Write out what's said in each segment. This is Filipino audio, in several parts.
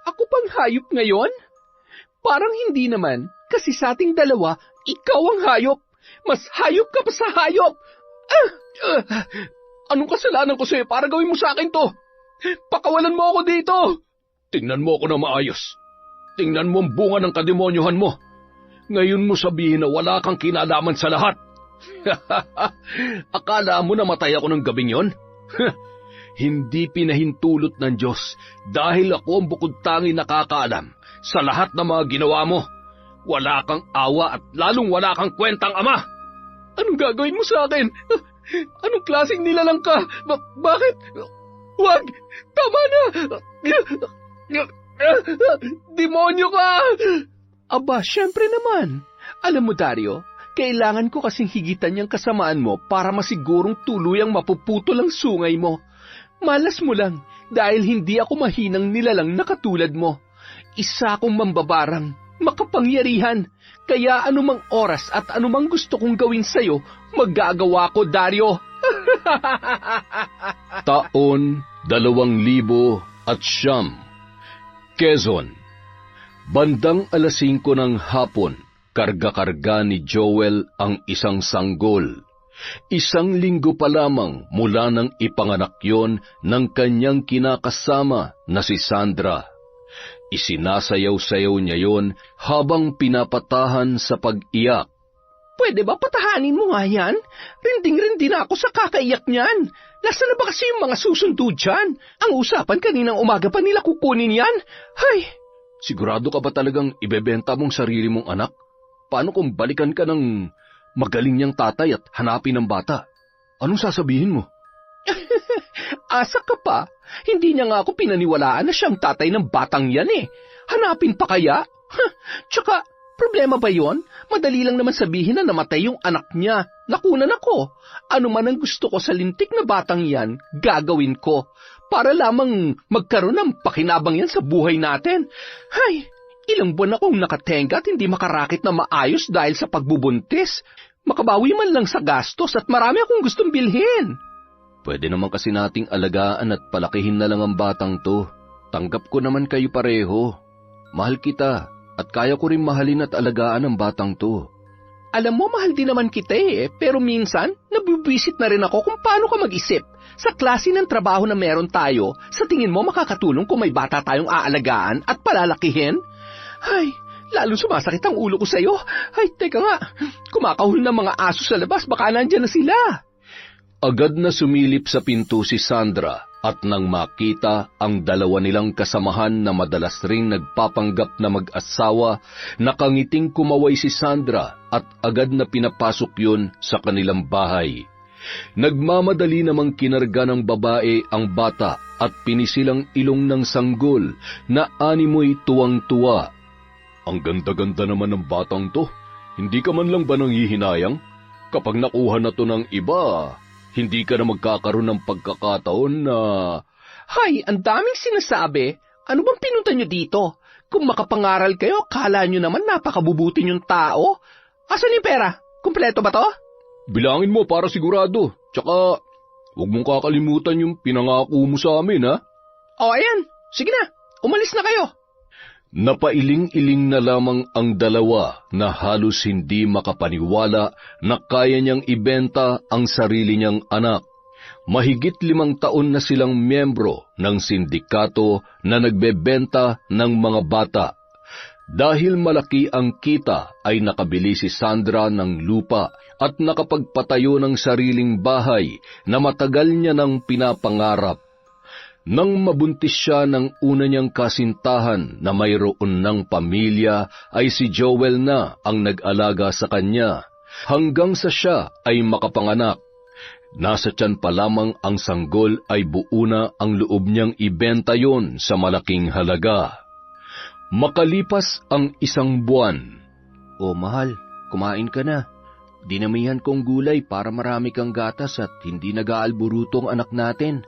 Ako pang hayop ngayon? Parang hindi naman, kasi sa ating dalawa, ikaw ang hayop. Mas hayop ka pa sa hayop. Anong kasalanan ko sa'yo para gawin mo sa akin to? Pakawalan mo ako dito. Tingnan mo ako na maayos. Tingnan mo ang bunga ng kademonyohan mo. Ngayon mo sabihin na wala kang kinalaman sa lahat. Akala mo na matay ako ng gabing yon? Hindi pinahintulot ng Diyos dahil ako ang bukod-tangi nakakaalam sa lahat ng mga ginawa mo. Wala kang awa at lalong wala kang kwentang ama. Anong gagawin mo sa akin? Anong klaseng nilalang ka? Bakit? Wag! Tama na! Demonyo ka! Aba, syempre naman. Alam mo, Dario, kailangan ko kasing higitan niyang kasamaan mo para masigurong tuluyang mapuputol ang sungay mo. Malas mo lang dahil hindi ako mahinang nilalang na katulad mo. Isa akong mambabarang, makapangyarihan. Kaya anumang oras at anumang gusto kong gawin sa'yo, magagawa ko, Dario. Taon 2009, Quezon. Bandang 5:00 ng hapon, karga-karga ni Joel ang isang sanggol. 1 linggo pa lamang mula nang ipanganak yon ng kanyang kinakasama na si Sandra. Isinasayaw-sayaw niya yon habang pinapatahan sa pag-iyak. Pwede ba patahanin mo nga yan? Rinding-rindi na ako sa kakaiyak niyan. Nasaan na ba kasi yung mga susundo dyan? Ang usapan kaninang umaga pa nila kukunin yan. Hay! Sigurado ka ba talagang ibebenta mong sarili mong anak? Paano kung balikan ka ng magaling niyang tatay at hanapin ang bata? Anong sasabihin mo? Asa ka pa? Hindi niya nga ako pinaniwalaan na siyang tatay ng batang yan eh. Hanapin pa kaya? Tsaka, problema ba yon? Madali lang naman sabihin na namatay yung anak niya. Nakunan ako. Ano man ang gusto ko sa lintik na batang yan, gagawin ko. Para lamang magkaroon ng pakinabang yan sa buhay natin. Hay, ilang buwan akong nakatenga at hindi makarakit na maayos dahil sa pagbubuntis. Makabawi man lang sa gastos at marami akong gustong bilhin. Pwede naman kasi nating alagaan at palakihin na lang ang batang to. Tanggap ko naman kayo pareho. Mahal kita at kaya ko rin mahalin at alagaan ang batang to. Alam mo, mahal din naman kita eh, pero minsan, nabibwisit na rin ako kung paano ka mag-isip. Sa klase ng trabaho na meron tayo, sa tingin mo makakatulong kung may bata tayong aalagaan at palalakihin? Ay, lalo sumasakit ang ulo ko sa'yo. Ay, teka nga, kumakahul ng mga aso sa labas, baka nandyan na sila. Agad na sumilip sa pinto si Sandra at nang makita ang dalawa nilang kasamahan na madalas ring nagpapanggap na mag-asawa, nakangiting kumaway si Sandra at agad na pinapasok yun sa kanilang bahay. Nagmamadali namang kinarga ng babae ang bata at pinisilang ilong ng sanggol na animoy tuwang-tuwa. Ang ganda-ganda naman ng batang to. Hindi ka man lang ba nanghihinayang? Kapag nakuha na to ng iba, hindi ka na magkakaroon ng pagkakataon na... Hay, ang daming sinasabi. Ano bang pinunta nyo dito? Kung makapangaral kayo, akala nyo naman napakabubuti yung tao. Asan yung pera? Kumpleto ba to? Bilangin mo para sigurado. Tsaka, huwag mong kakalimutan yung pinangako mo sa amin, ha? O, ayan. Sige na. Umalis na kayo. Napailing-iling na lamang ang dalawa na halos hindi makapaniwala na kaya niyang ibenta ang sarili niyang anak. Mahigit 5 taon na silang miyembro ng sindikato na nagbebenta ng mga bata. Dahil malaki ang kita ay nakabili si Sandra ng lupa at nakapagpatayo ng sariling bahay na matagal niya nang pinapangarap. Nang mabuntis siya ng una niyang kasintahan na mayroon ng pamilya, ay si Joel na ang nag-alaga sa kanya, hanggang sa siya ay makapanganak. Nasa tiyan pa lamang ang sanggol ay buo na ang loob niyang ibenta yon sa malaking halaga. Makalipas ang 1 buwan. O mahal, kumain ka na. Dinamihan kong gulay para marami kang gatas at hindi nag-aalburuto ang anak natin.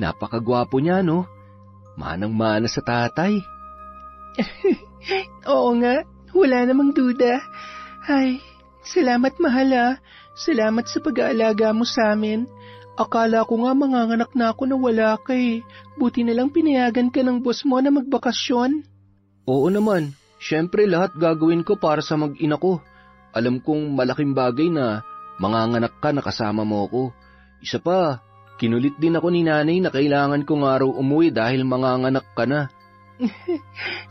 Napakagwapo niya, no? Manang-mana sa tatay. Oo nga, wala namang duda. Ay, salamat mahal ah. Salamat sa pag-aalaga mo sa amin. Akala ko nga manganganak na ako na wala ka eh. Buti na lang pinayagan ka ng boss mo na magbakasyon. Oo naman. Siyempre lahat gagawin ko para sa mag-ina ko. Alam kong malaking bagay na manganganak ka na kasama mo ako. Isa pa, kinulit din ako ni nanay na kailangan kong araw umuwi dahil manganganak ka na.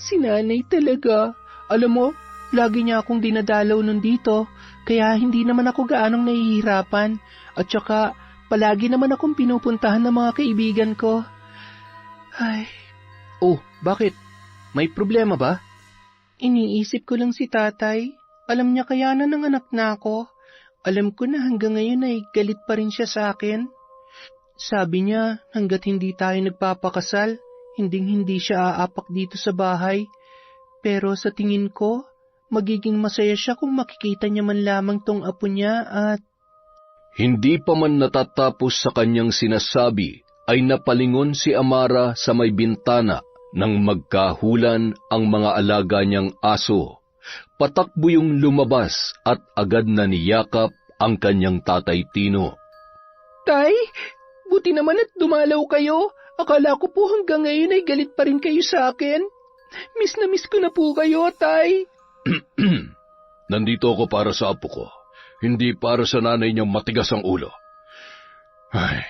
Si nanay talaga. Alam mo, lagi niya akong dinadalaw nun dito, kaya hindi naman ako gaanong nahihirapan. At saka, palagi naman akong pinupuntahan ng mga kaibigan ko. Ay. Oh, bakit? May problema ba? Iniisip ko lang si tatay. Alam niya kaya na nanganak na ako. Alam ko na hanggang ngayon ay galit pa rin siya sa akin. Sabi niya, hanggat hindi tayo nagpapakasal, hindi siya aapak dito sa bahay. Pero sa tingin ko, magiging masaya siya kung makikita niya man lamang tong apo niya at... Hindi pa man natatapos sa kanyang sinasabi, ay napalingon si Amara sa may bintana nang magkahulan ang mga alaga niyang aso. Patakbo yung lumabas at agad na niyakap ang kanyang tatay Tino. Tay, buti naman at dumalaw kayo. Akala ko po hanggang ngayon ay galit pa rin kayo sa akin. Miss na miss ko na po kayo, tay. Nandito ako para sa apo ko, hindi para sa nanay niyang matigas ang ulo. Ay.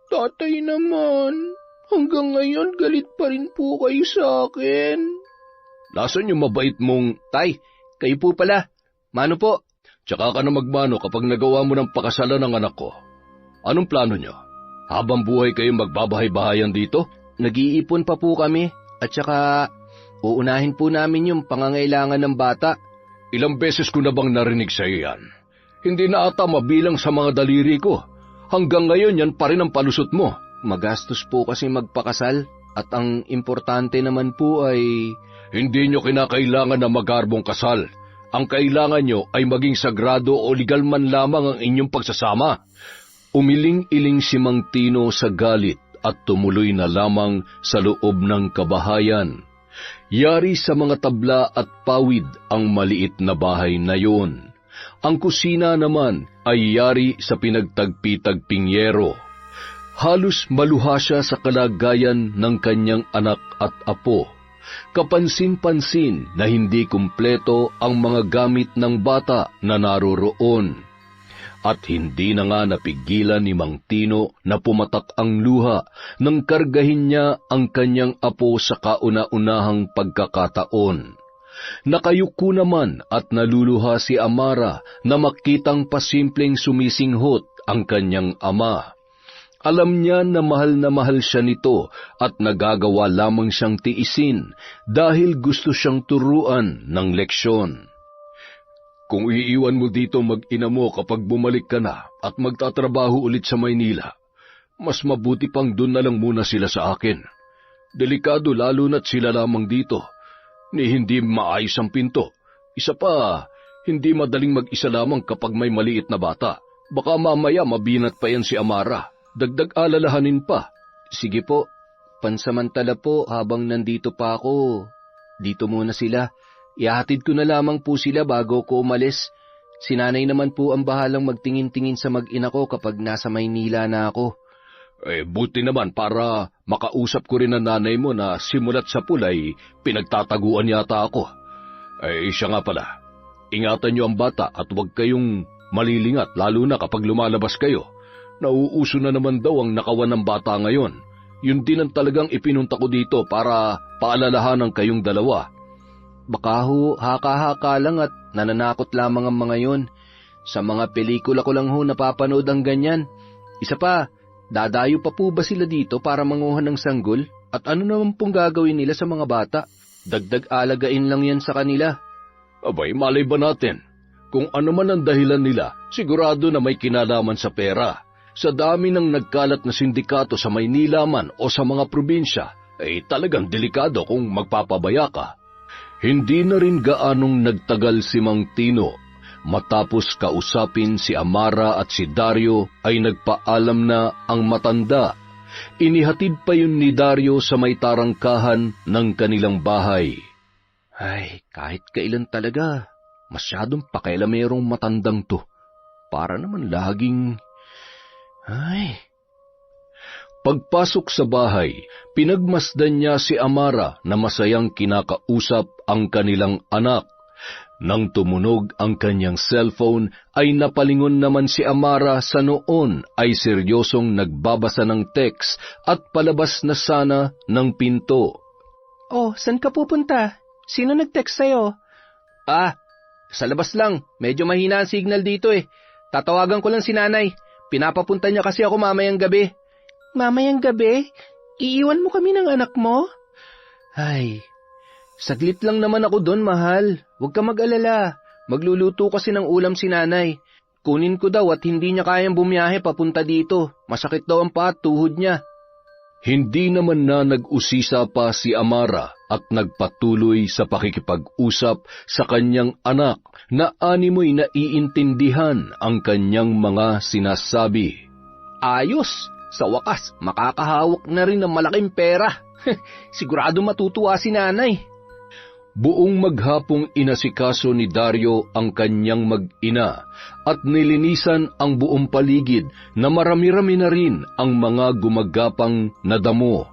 Tatay naman, hanggang ngayon galit pa rin po kayo sa akin. Lasan yung mabait mong... Tay, kayo po pala. Mano po? Tsaka ka na magmano kapag nagawa mo ng pakasalan ng anak ko. Anong plano niyo? Habang buhay kayong magbabahay-bahayan dito? Nag-iipon pa po kami at saka uunahin po namin yung pangangailangan ng bata. Ilang beses ko na bang narinig sa iyo yan? Hindi na ata mabilang sa mga daliri ko. Hanggang ngayon yan pa rin ang palusot mo. Magastos po kasi magpakasal at ang importante naman po ay... Hindi nyo kinakailangan na magarbong kasal. Ang kailangan nyo ay maging sagrado o legal man lamang ang inyong pagsasama. Umiling-iling si Mang Tino sa galit at tumuloy na lamang sa loob ng kabahayan. Yari sa mga tabla at pawid ang maliit na bahay na yon. Ang kusina naman ay yari sa pinagtagpi-tagping yero. Halos maluha siya sa kalagayan ng kanyang anak at apo. Kapansin-pansin na hindi kumpleto ang mga gamit ng bata na naroroon. At hindi na nga napigilan ni Mang Tino na pumatak ang luha nang kargahin niya ang kanyang apo sa kauna-unahang pagkakataon. Nakayuko naman at naluluha si Amara na makitang pasimpleng sumisinghot ang kanyang ama. Alam niya na mahal siya nito at nagagawa lamang siyang tiisin dahil gusto siyang turuan ng leksyon. Kung iiwan mo dito mag-ina mo kapag bumalik ka na at magtatrabaho ulit sa Maynila, mas mabuti pang doon na lang muna sila sa akin. Delikado lalo na't sila lamang dito, ni hindi maayos ang pinto. Isa pa, hindi madaling mag-isa lamang kapag may maliit na bata. Baka mamaya mabinat pa yan si Amara. Dagdag alalahanin pa. Sige po, pansamantala po habang nandito pa ako. Dito muna sila. Ihahatid ko na lamang po sila bago ko umalis. Si nanay naman po ang bahalang magtingin-tingin sa mag-ina ko kapag nasa Maynila na ako. Buti naman para makausap ko rin ang nanay mo na simulat sa pulay, pinagtataguan yata ako. Siya nga pala, ingatan niyo ang bata at huwag kayong malilingat lalo na kapag lumalabas kayo. Nauuso na naman daw ang nakawan ng bata ngayon. Yun din ang talagang ipinunta ko dito para paalalahanan kayong dalawa. Baka ho, haka-haka lang at nananakot lamang ang mga yon. Sa mga pelikula ko lang ho napapanood ang ganyan. Isa pa, dadayo pa po ba sila dito para manguha ng sanggol? At ano naman pong gagawin nila sa mga bata? Dagdag alagain lang yan sa kanila. Abay, malay ba natin? Kung ano man ang dahilan nila, sigurado na may kinalaman sa pera. Sa dami ng nagkalat na sindikato sa Maynila man o sa mga probinsya, talagang delikado kung magpapabaya ka. Hindi na rin gaanong nagtagal si Mang Tino. Matapos kausapin si Amara at si Dario ay nagpaalam na ang matanda. Inihatid pa yun ni Dario sa may tarangkahan ng kanilang bahay. Ay, kahit kailan talaga, masyadong pakialamerong matandang to. Para naman laging... Ay, Pagpasok sa bahay, pinagmasdan niya si Amara na masayang kinakausap ang kanilang anak. Nang tumunog ang kanyang cellphone, ay napalingon naman si Amara sa noon ay seryosong nagbabasa ng text at palabas na sana ng pinto. Oh, saan ka pupunta? Sino nag-text sa'yo? Sa labas lang. Medyo mahina ang signal dito eh. Tatawagan ko lang si nanay. Pinapapunta niya kasi ako mamayang gabi. Mamayang gabi? Iiwan mo kami ng anak mo? Ay, saglit lang naman ako doon, mahal. Huwag ka mag-alala. Magluluto kasi ng ulam si nanay. Kunin ko daw at hindi niya kayang bumiyahe papunta dito. Masakit daw ang paa at tuhod niya. Hindi naman na nag-usisa pa si Amara at nagpatuloy sa pakikipag-usap sa kanyang anak na animoy naiintindihan ang kanyang mga sinasabi. Ayos! Sa wakas, makakahawak na rin ng malaking pera. Sigurado matutuwa si nanay. Buong maghapong inasikaso ni Dario ang kanyang mag-ina at nilinisan ang buong paligid na marami-rami na rin ang mga gumagapang na damo.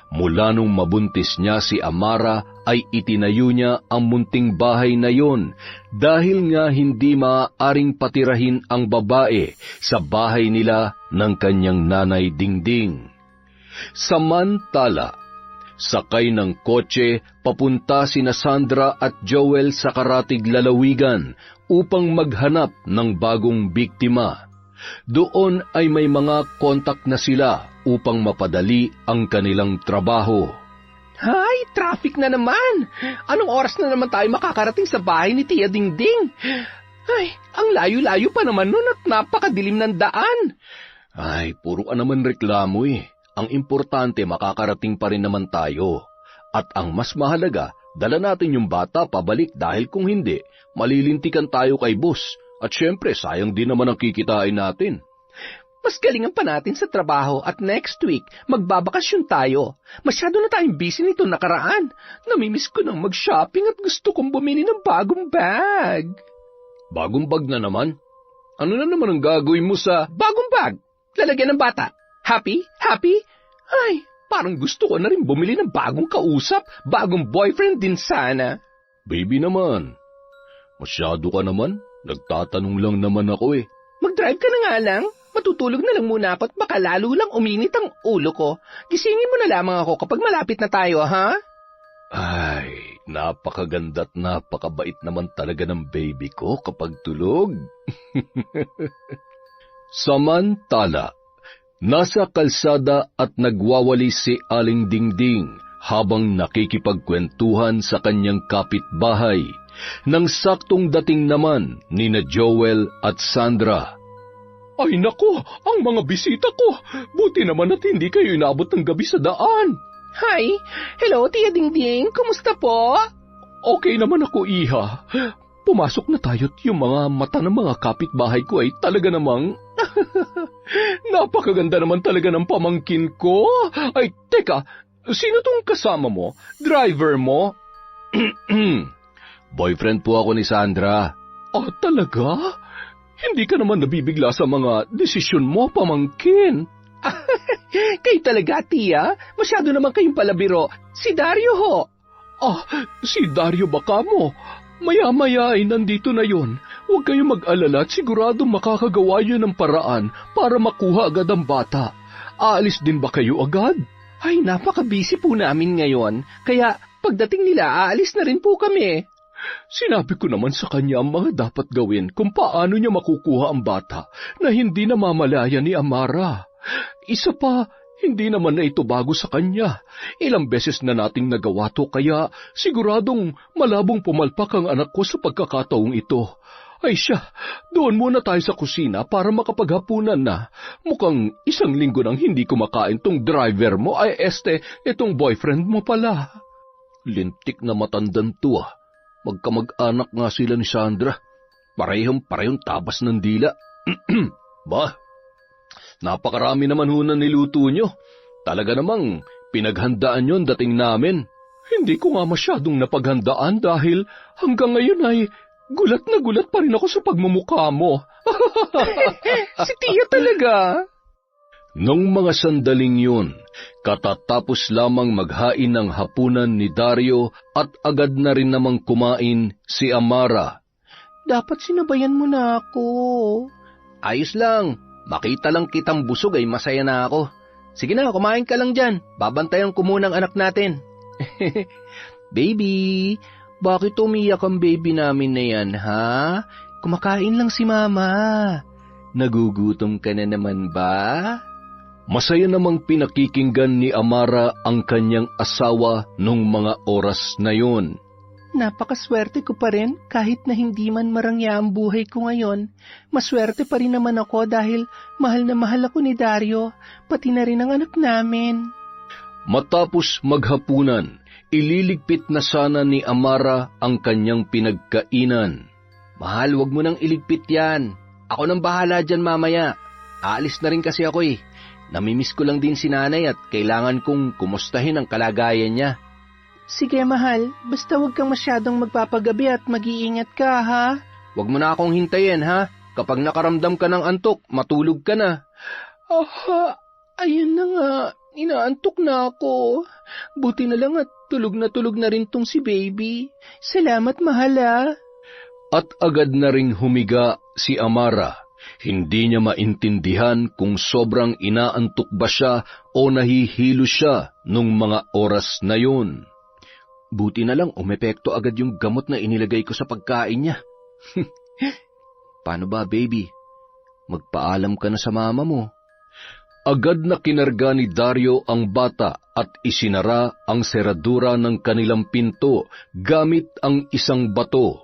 Mula nung mabuntis niya si Amara ay itinayo niya ang munting bahay na yon dahil nga hindi maaaring patirahin ang babae sa bahay nila ng kanyang nanay Dingding. Samantala, sakay ng kotse papunta sina Sandra at Joel sa Karatig Lalawigan upang maghanap ng bagong biktima. Doon ay may mga kontak na sila upang mapadali ang kanilang trabaho. Hay, traffic na naman! Anong oras na naman tayo makakarating sa bahay ni Tia Dingding? Ay, ang layo-layo pa naman nun at napakadilim ng daan. Ay, puro ka naman reklamo eh. Ang importante, makakarating pa rin naman tayo. At ang mas mahalaga, dala natin yung bata pabalik dahil kung hindi, malilintikan tayo kay boss. At syempre, sayang din naman ang kikitain natin. Mas galingan pa natin sa trabaho at next week, magbabakasyon tayo. Masyado na tayong busy nito nakaraan. Namimiss ko nang mag-shopping at gusto kong bumili ng bagong bag. Bagong bag na naman? Ano na naman ang gagawin mo sa... Bagong bag? Lalagyan ng bata. Happy? Happy? Ay, parang gusto ko na rin bumili ng bagong kausap, bagong boyfriend din sana. Baby naman, masyado ka naman. Nagtatanong lang naman ako eh. Mag-drive ka na nga lang. Matutulog na lang muna ako at baka lalo lang uminit ang ulo ko. Gisingin mo na lamang ako kapag malapit na tayo, ha? Ay, napakaganda at napakabait naman talaga ng baby ko kapag tulog. Samantala, nasa kalsada at nagwawali si Aling Dingding habang nakikipagkwentuhan sa kanyang kapitbahay nang saktong dating naman nina Joel at Sandra. Ay nako, ang mga bisita ko. Buti naman at hindi kayo inabot ng gabi sa daan. Hi, hello Tia Dingding, kumusta po? Okay naman ako, Iha. Pumasok na tayo't yung mga mata ng mga kapitbahay ko ay talaga namang... Napakaganda naman talaga ng pamangkin ko. Ay, teka, sino tong kasama mo? Driver mo? Boyfriend po ako ni Sandra. Ah, talaga? Hindi ka naman nabibigla sa mga desisyon mo, pamangkin. Kayo talaga, Tia. Masyado naman kayong palabiro. Si Dario ho. Ah, si Dario baka mo. Maya-maya ay nandito na yon. Huwag kayong mag-alala at sigurado makakagawa yun ng paraan para makuha agad ang bata. Aalis din ba kayo agad? Ay, napaka-busy po namin ngayon. Kaya pagdating nila, aalis na rin po kami. Sinabi ko naman sa kanya ang mga dapat gawin kung paano niya makukuha ang bata na hindi namamalaya ni Amara. Isa pa, hindi naman na ito bago sa kanya. Ilang beses na nating nagawa to kaya siguradong malabong pumalpak ang anak ko sa pagkakataong ito. Ay siya, doon muna tayo sa kusina para makapaghapunan na. Mukhang isang linggo nang hindi kumakain tong driver mo ay itong boyfriend mo pala. Lintik na matandan to ah. Magkamag-anak nga sila ni Sandra. Parehong tabas ng dila. Bah, napakarami naman ho na niluto nyo. Talaga namang pinaghandaan yon dating namin. Hindi ko nga masyadong napaghandaan dahil hanggang ngayon ay gulat na gulat pa rin ako sa pagmumukha mo. Si Tia talaga. Nung mga sandaling yun, katatapos lamang maghain ng hapunan ni Dario at agad na rin namang kumain si Amara. Dapat sinabayan mo na ako. Ayos lang. Makita lang kitang busog ay masaya na ako. Sige na, kumain ka lang dyan. Babantayan ko muna ang anak natin. Baby, bakit umiyak ang baby namin na yan, ha? Kumakain lang si Mama. Nagugutom ka na naman ba? Masaya namang pinakikinggan ni Amara ang kanyang asawa nung mga oras na yun. Napakaswerte ko pa rin kahit na hindi man marangya ang buhay ko ngayon. Maswerte pa rin naman ako dahil mahal na mahal ako ni Dario, pati na rin ang anak namin. Matapos maghapunan, ililigpit na sana ni Amara ang kanyang pinagkainan. Mahal, wag mo nang iligpit yan. Ako nang bahala dyan mamaya. Aalis na rin kasi ako eh. Namimiss ko lang din si nanay at kailangan kong kumustahin ang kalagayan niya. Sige mahal, basta huwag kang masyadong magpapagabi at mag-iingat ka ha. Huwag mo na akong hintayin ha. Kapag nakaramdam ka ng antok, matulog ka na. Aha, ayun na nga. Inaantok na ako. Buti na lang at tulog na rin tong si baby. Salamat mahal ha. At agad na ring humiga si Amara. Hindi niya maintindihan kung sobrang inaantok ba siya o nahihilo siya nung mga oras na yun. Buti na lang umepekto agad yung gamot na inilagay ko sa pagkain niya. Paano ba, baby? Magpaalam ka na sa mama mo. Agad na kinarga ni Dario ang bata at isinara ang seradura ng kanilang pinto gamit ang isang bato.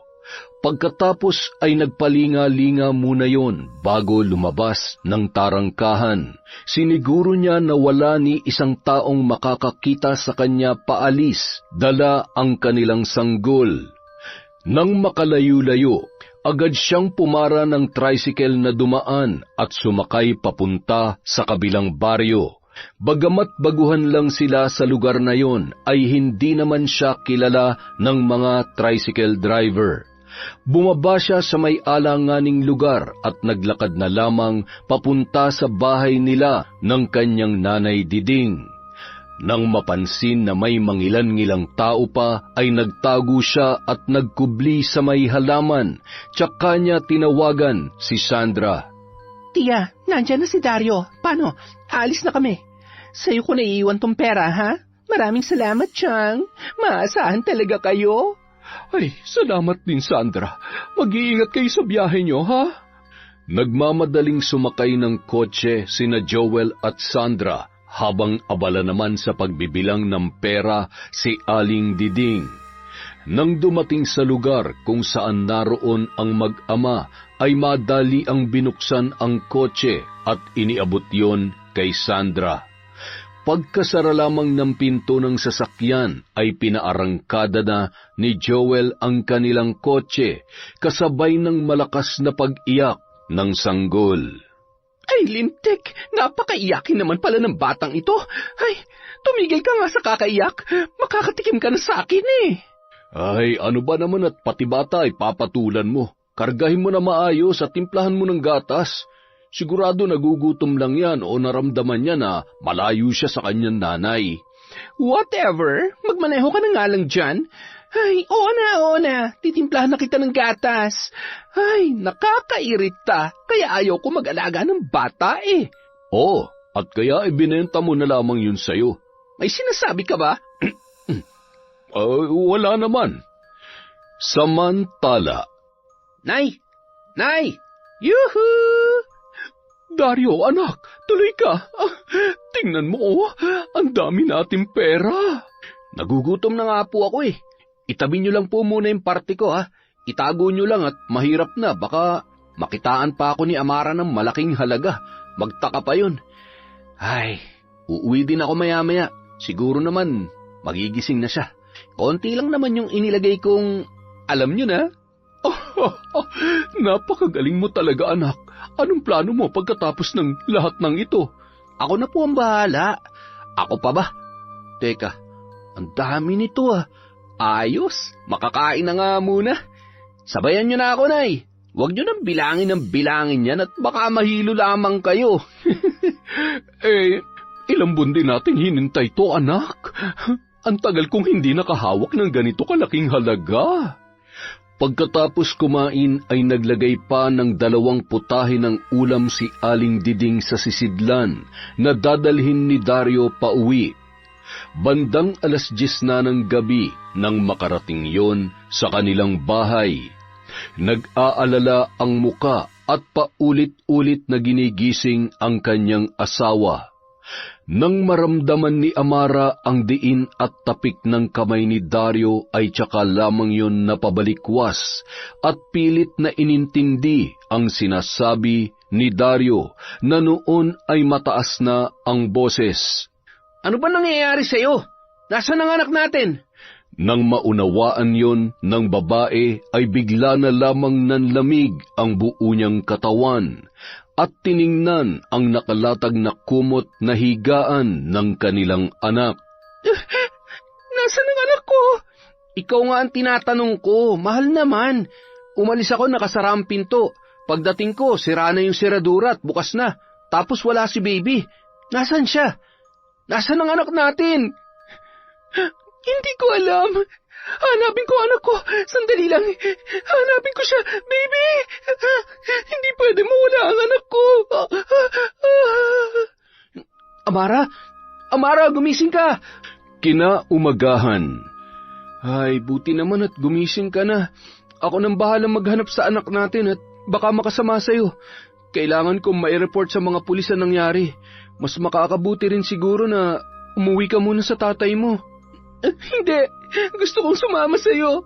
Pagkatapos ay nagpalinga-linga muna yon bago lumabas ng tarangkahan. Siniguro niya na wala ni isang taong makakakita sa kanya paalis, dala ang kanilang sanggol. Nang makalayo-layo, agad siyang pumara ng tricycle na dumaan at sumakay papunta sa kabilang baryo. Bagamat baguhan lang sila sa lugar na yon, ay hindi naman siya kilala ng mga tricycle driver. Bumaba siya sa may alanganing lugar at naglakad na lamang papunta sa bahay nila ng kanyang nanay Diding. Nang mapansin na may mangilan-ngilang tao pa, ay nagtago siya at nagkubli sa may halaman. Tsaka niya tinawagan si Sandra. Tia, nandyan na si Dario. Paano? Alis na kami. Sa'yo ko naiiwan tong pera, ha? Maraming salamat, Chang. Maasahan talaga kayo. Ay, salamat din, Sandra. Mag-iingat kayo sa biyahe niyo, ha? Nagmamadaling sumakay ng kotse sina Joel at Sandra habang abala naman sa pagbibilang ng pera si Aling Diding. Nang dumating sa lugar kung saan naroon ang mag-ama, ay madali ang binuksan ang kotse at iniabot yon kay Sandra. Pagkasara lamang ng pinto ng sasakyan ay pinaarangkada na ni Joel ang kanilang kotse kasabay ng malakas na pag-iyak ng sanggol. Ay, lintik! Napakaiyakin naman pala ng batang ito. Ay, tumigil ka nga sa kakaiyak. Makakatikim ka na sa akin eh. Ay, ano ba naman at pati bata ay papatulan mo. Kargahin mo na maayos at timplahan mo ng gatas. Sigurado nagugutom lang yan o naramdaman niya na malayo siya sa kanyang nanay. Whatever, magmaneho ka na nga lang dyan. Ay, oo na, titimplahan na kita ng gatas. Ay, nakakairita, kaya ayaw ko mag-alaga ng bata eh. Oo, at kaya ibinenta mo na lamang yun sa'yo. May sinasabi ka ba? Wala naman. Samantala. Nay! Yuhuu! Dario, anak, tuloy ka. Tingnan mo, ang dami nating pera. Nagugutom na nga po ako eh. Itabi niyo lang po muna yung party ko ha. Itago niyo lang at mahirap na. Baka makitaan pa ako ni Amara ng malaking halaga. Magtaka pa yun. Ay, uuwi din ako maya-maya. Siguro naman, magigising na siya. Konti lang naman yung inilagay kong, alam niyo na. Napakagaling mo talaga, anak. Anong plano mo pagkatapos ng lahat ng ito? Ako na po ang bahala. Ako pa ba? Teka, ang dami nito ah. Ayos, makakain na nga muna. Sabayan niyo na ako, Nay. Huwag niyo nang bilangin ng bilangin yan at baka mahilo lamang kayo. Ilang buwan din nating hinintay to, anak. Ang tagal kong hindi nakahawak ng ganito kalaking halaga. Pagkatapos kumain ay naglagay pa ng 2 putahe ng ulam si Aling Diding sa sisidlan na dadalhin ni Dario pauwi. Bandang 10:00 na ng gabi nang makarating yon sa kanilang bahay. Nag-aalala ang muka at paulit-ulit na ginigising ang kanyang asawa. Nang maramdaman ni Amara ang diin at tapik ng kamay ni Dario ay tsaka lamang yon napabalikwas at pilit na inintindi ang sinasabi ni Dario na noon ay mataas na ang boses. Ano ba nangyayari sa'yo? Nasaan ang anak natin? Nang maunawaan yon ng babae ay bigla na lamang nanlamig ang buo niyang katawan at tiningnan ang nakalatag na kumot na higaan ng kanilang anak. Nasaan ang anak ko? Ikaw nga ang tinatanong ko, mahal naman. Umalis ako, nakasara ang pinto. Pagdating ko, sira na yung seradura at bukas na. Tapos wala si baby. Nasaan siya? Nasaan ang anak natin? Hindi ko alam. Hanapin ko anak ko. Sandali lang. Hanapin ko siya. Baby! Hindi pwede mawala ang anak ko. Amara? Amara, gumising ka! Kinaumagahan. Ay, buti naman at gumising ka na. Ako nang bahalang maghanap sa anak natin at baka makasama sa'yo. Kailangan kong mai-report sa mga pulis ang nangyari. Mas makakabuti rin siguro na umuwi ka muna sa tatay mo. Hindi. Gusto kong sumama sa'yo.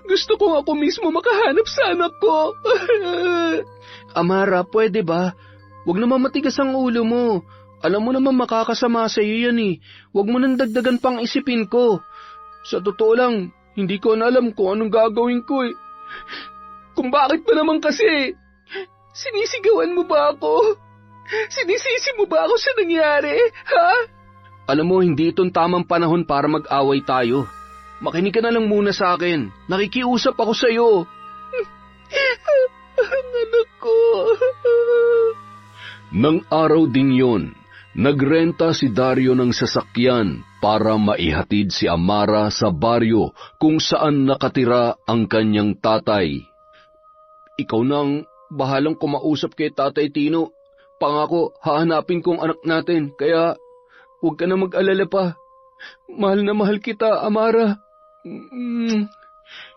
Gusto kong ako mismo makahanap sa anak ko. Amara, pwede ba? Huwag naman matigas ang ulo mo. Alam mo naman makakasama sa'yo yan eh. Huwag mo nang dagdagan pang isipin ko. Sa totoo lang, hindi ko na alam kung anong gagawin ko eh. Kung bakit ba naman kasi? Sinisigawan mo ba ako? Sinisisi mo ba ako sa nangyari, ha? Alam mo, hindi itong tamang panahon para mag-away tayo. Makinig ka na lang muna sa akin. Nakikiusap ako sa'yo. Ang anak ko. Nang araw ding yon, nagrenta si Dario ng sasakyan para maihatid si Amara sa baryo kung saan nakatira ang kanyang tatay. Ikaw nang bahalang kumausap kay Tatay Tino. Pangako, hahanapin kong anak natin, kaya huwag ka na mag-alala pa. Mahal na mahal kita, Amara.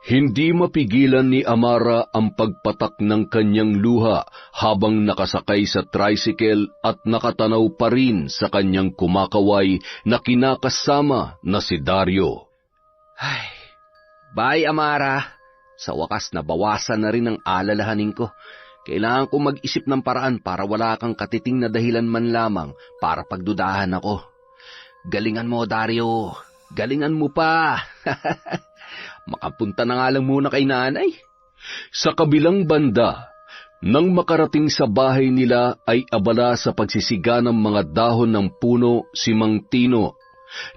Hindi mapigilan ni Amara ang pagpatak ng kanyang luha habang nakasakay sa tricycle at nakatanaw pa rin sa kanyang kumakaway na kinakasama na si Dario. Ay, bye Amara. Sa wakas nabawasan na rin ang alalahanin ko. Kailangan ko mag-isip ng paraan para wala kang katiting na dahilan man lamang para pagdudahan ako. Galingan mo, Dario. Galingan mo pa. Makapunta na nga lang muna kay nanay. Sa kabilang banda, nang makarating sa bahay nila ay abala sa pagsisiga ng mga dahon ng puno si Mang Tino.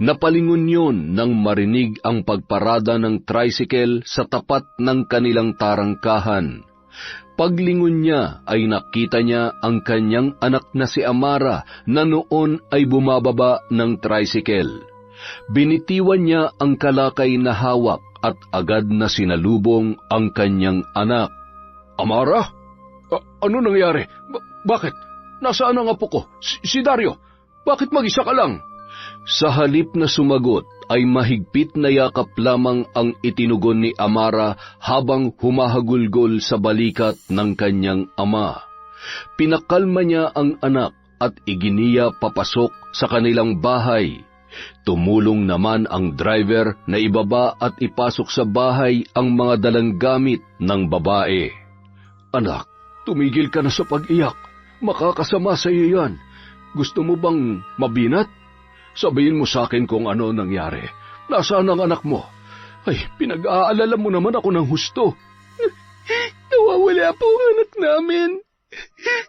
Napalingon yun nang marinig ang pagparada ng tricycle sa tapat ng kanilang tarangkahan. Paglingon niya ay nakita niya ang kanyang anak na si Amara na noon ay bumababa ng tricycle. Binitiwan niya ang kalakay na hawak at agad na sinalubong ang kanyang anak. Amara? Ano nangyari? Bakit? Nasaan ang apo ko? Si Dario? Bakit mag-isa ka lang? Sa halip na sumagot ay mahigpit na yakap lamang ang itinugon ni Amara habang humahagulgol sa balikat ng kanyang ama. Pinakalma niya ang anak at iginiya papasok sa kanilang bahay. Tumulong naman ang driver na ibaba at ipasok sa bahay ang mga dalang gamit ng babae. Anak, tumigil ka na sa pag-iyak. Makakasama sa iyo yan. Gusto mo bang mabinat? Sabihin mo sa akin kung ano nangyari. Nasaan ang anak mo? Ay, pinag-aalala mo naman ako ng husto. Nawawala po ang anak namin.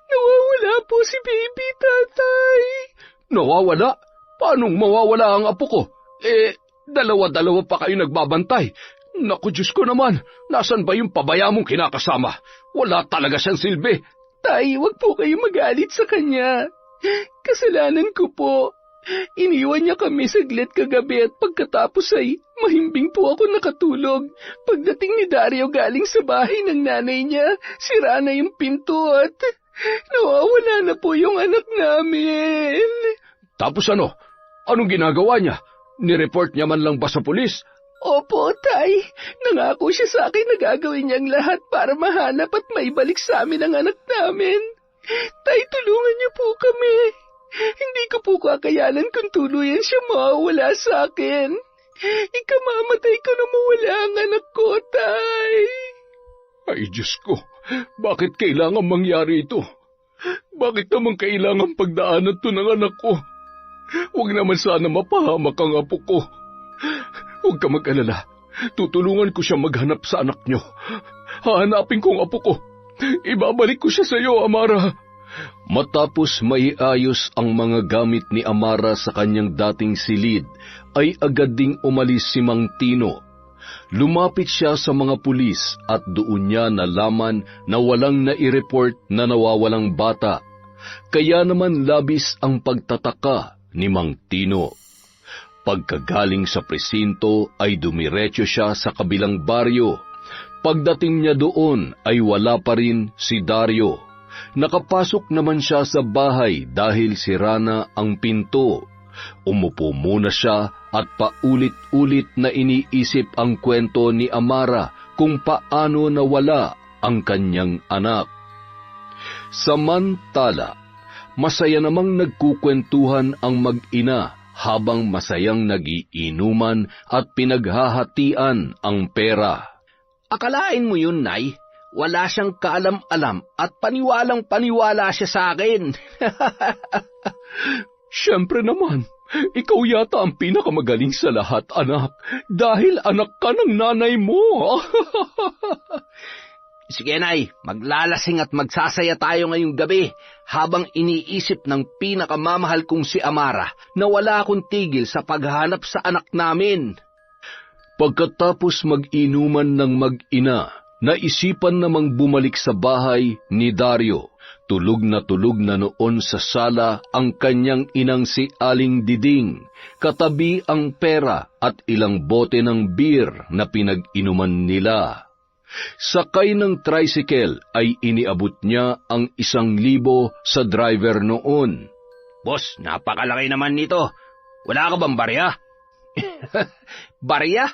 Nawawala po si baby, tatay. Nawawala? Paanong mawawala ang apo ko? Dalawa-dalawa pa kayo nagbabantay. Naku, Diyos ko naman, nasan ba yung pabaya mong kinakasama? Wala talaga siyang silbi. Tay, wag po kayo magalit sa kanya. Kasalanan ko po. Iniwan niya kami saglit kagabi at pagkatapos ay mahimbing po ako nakatulog. Pagdating ni Dario galing sa bahay ng nanay niya, sira na yung pinto at nawawala na po yung anak namin. Tapos ano? Anong ginagawa niya? Nireport niya man lang ba sa pulis? Opo, Tay. Nangako siya sa akin na gagawin niyang lahat para mahanap at maibalik sa amin ang anak namin. Tay, tulungan niyo po kami. Hindi ko po kakayanan kung tuluyan siya mawawala sa akin. Ikamamatay ko na mawala ang anak ko, Tay. Ay, Diyos ko, bakit kailangan mangyari ito? Bakit naman kailangan pagdaanan to ng anak ko? Huwag naman sana mapahamak ang apo ko. Huwag ka mag-alala. Tutulungan ko siya maghanap sa anak niyo. Hahanapin ko ang apo ko. Ibabalik ko siya sa iyo, Amara. Matapos maiayos ang mga gamit ni Amara sa kanyang dating silid, ay agad ding umalis si Mang Tino. Lumapit siya sa mga pulis at doon niya nalaman na walang nai-report na nawawalang bata. Kaya naman labis ang pagtataka ni Mang Tino. Pagkagaling sa presinto ay dumiretso siya sa kabilang baryo. Pagdating niya doon ay wala pa rin si Dario. Nakapasok naman siya sa bahay dahil sira na ang pinto. Umupo muna siya at paulit-ulit na iniisip ang kwento ni Amara kung paano nawala ang kanyang anak. Samantala, masaya namang nagkukwentuhan ang mag-ina habang masayang nagiinuman at pinaghahatian ang pera. Akalain mo yun, Nay? Wala siyang kaalam-alam at paniwalang-paniwala siya sa akin. Siyempre naman, ikaw yata ang pinakamagaling sa lahat, anak, dahil anak ka ng nanay mo. Sige, Nay, maglalasing at magsasaya tayo ngayong gabi habang iniisip ng pinakamamahal kong si Amara na wala akong tigil sa paghanap sa anak namin. Pagkatapos mag-inuman ng mag-ina, naisipan namang bumalik sa bahay ni Dario. Tulog na noon sa sala ang kanyang inang si Aling Diding, katabi ang pera at ilang bote ng beer na pinag-inuman nila. Sakay ng tricycle ay iniabot niya ang 1,000 sa driver noon. Boss, napakalaki naman nito. Wala ka bang barya? Barya?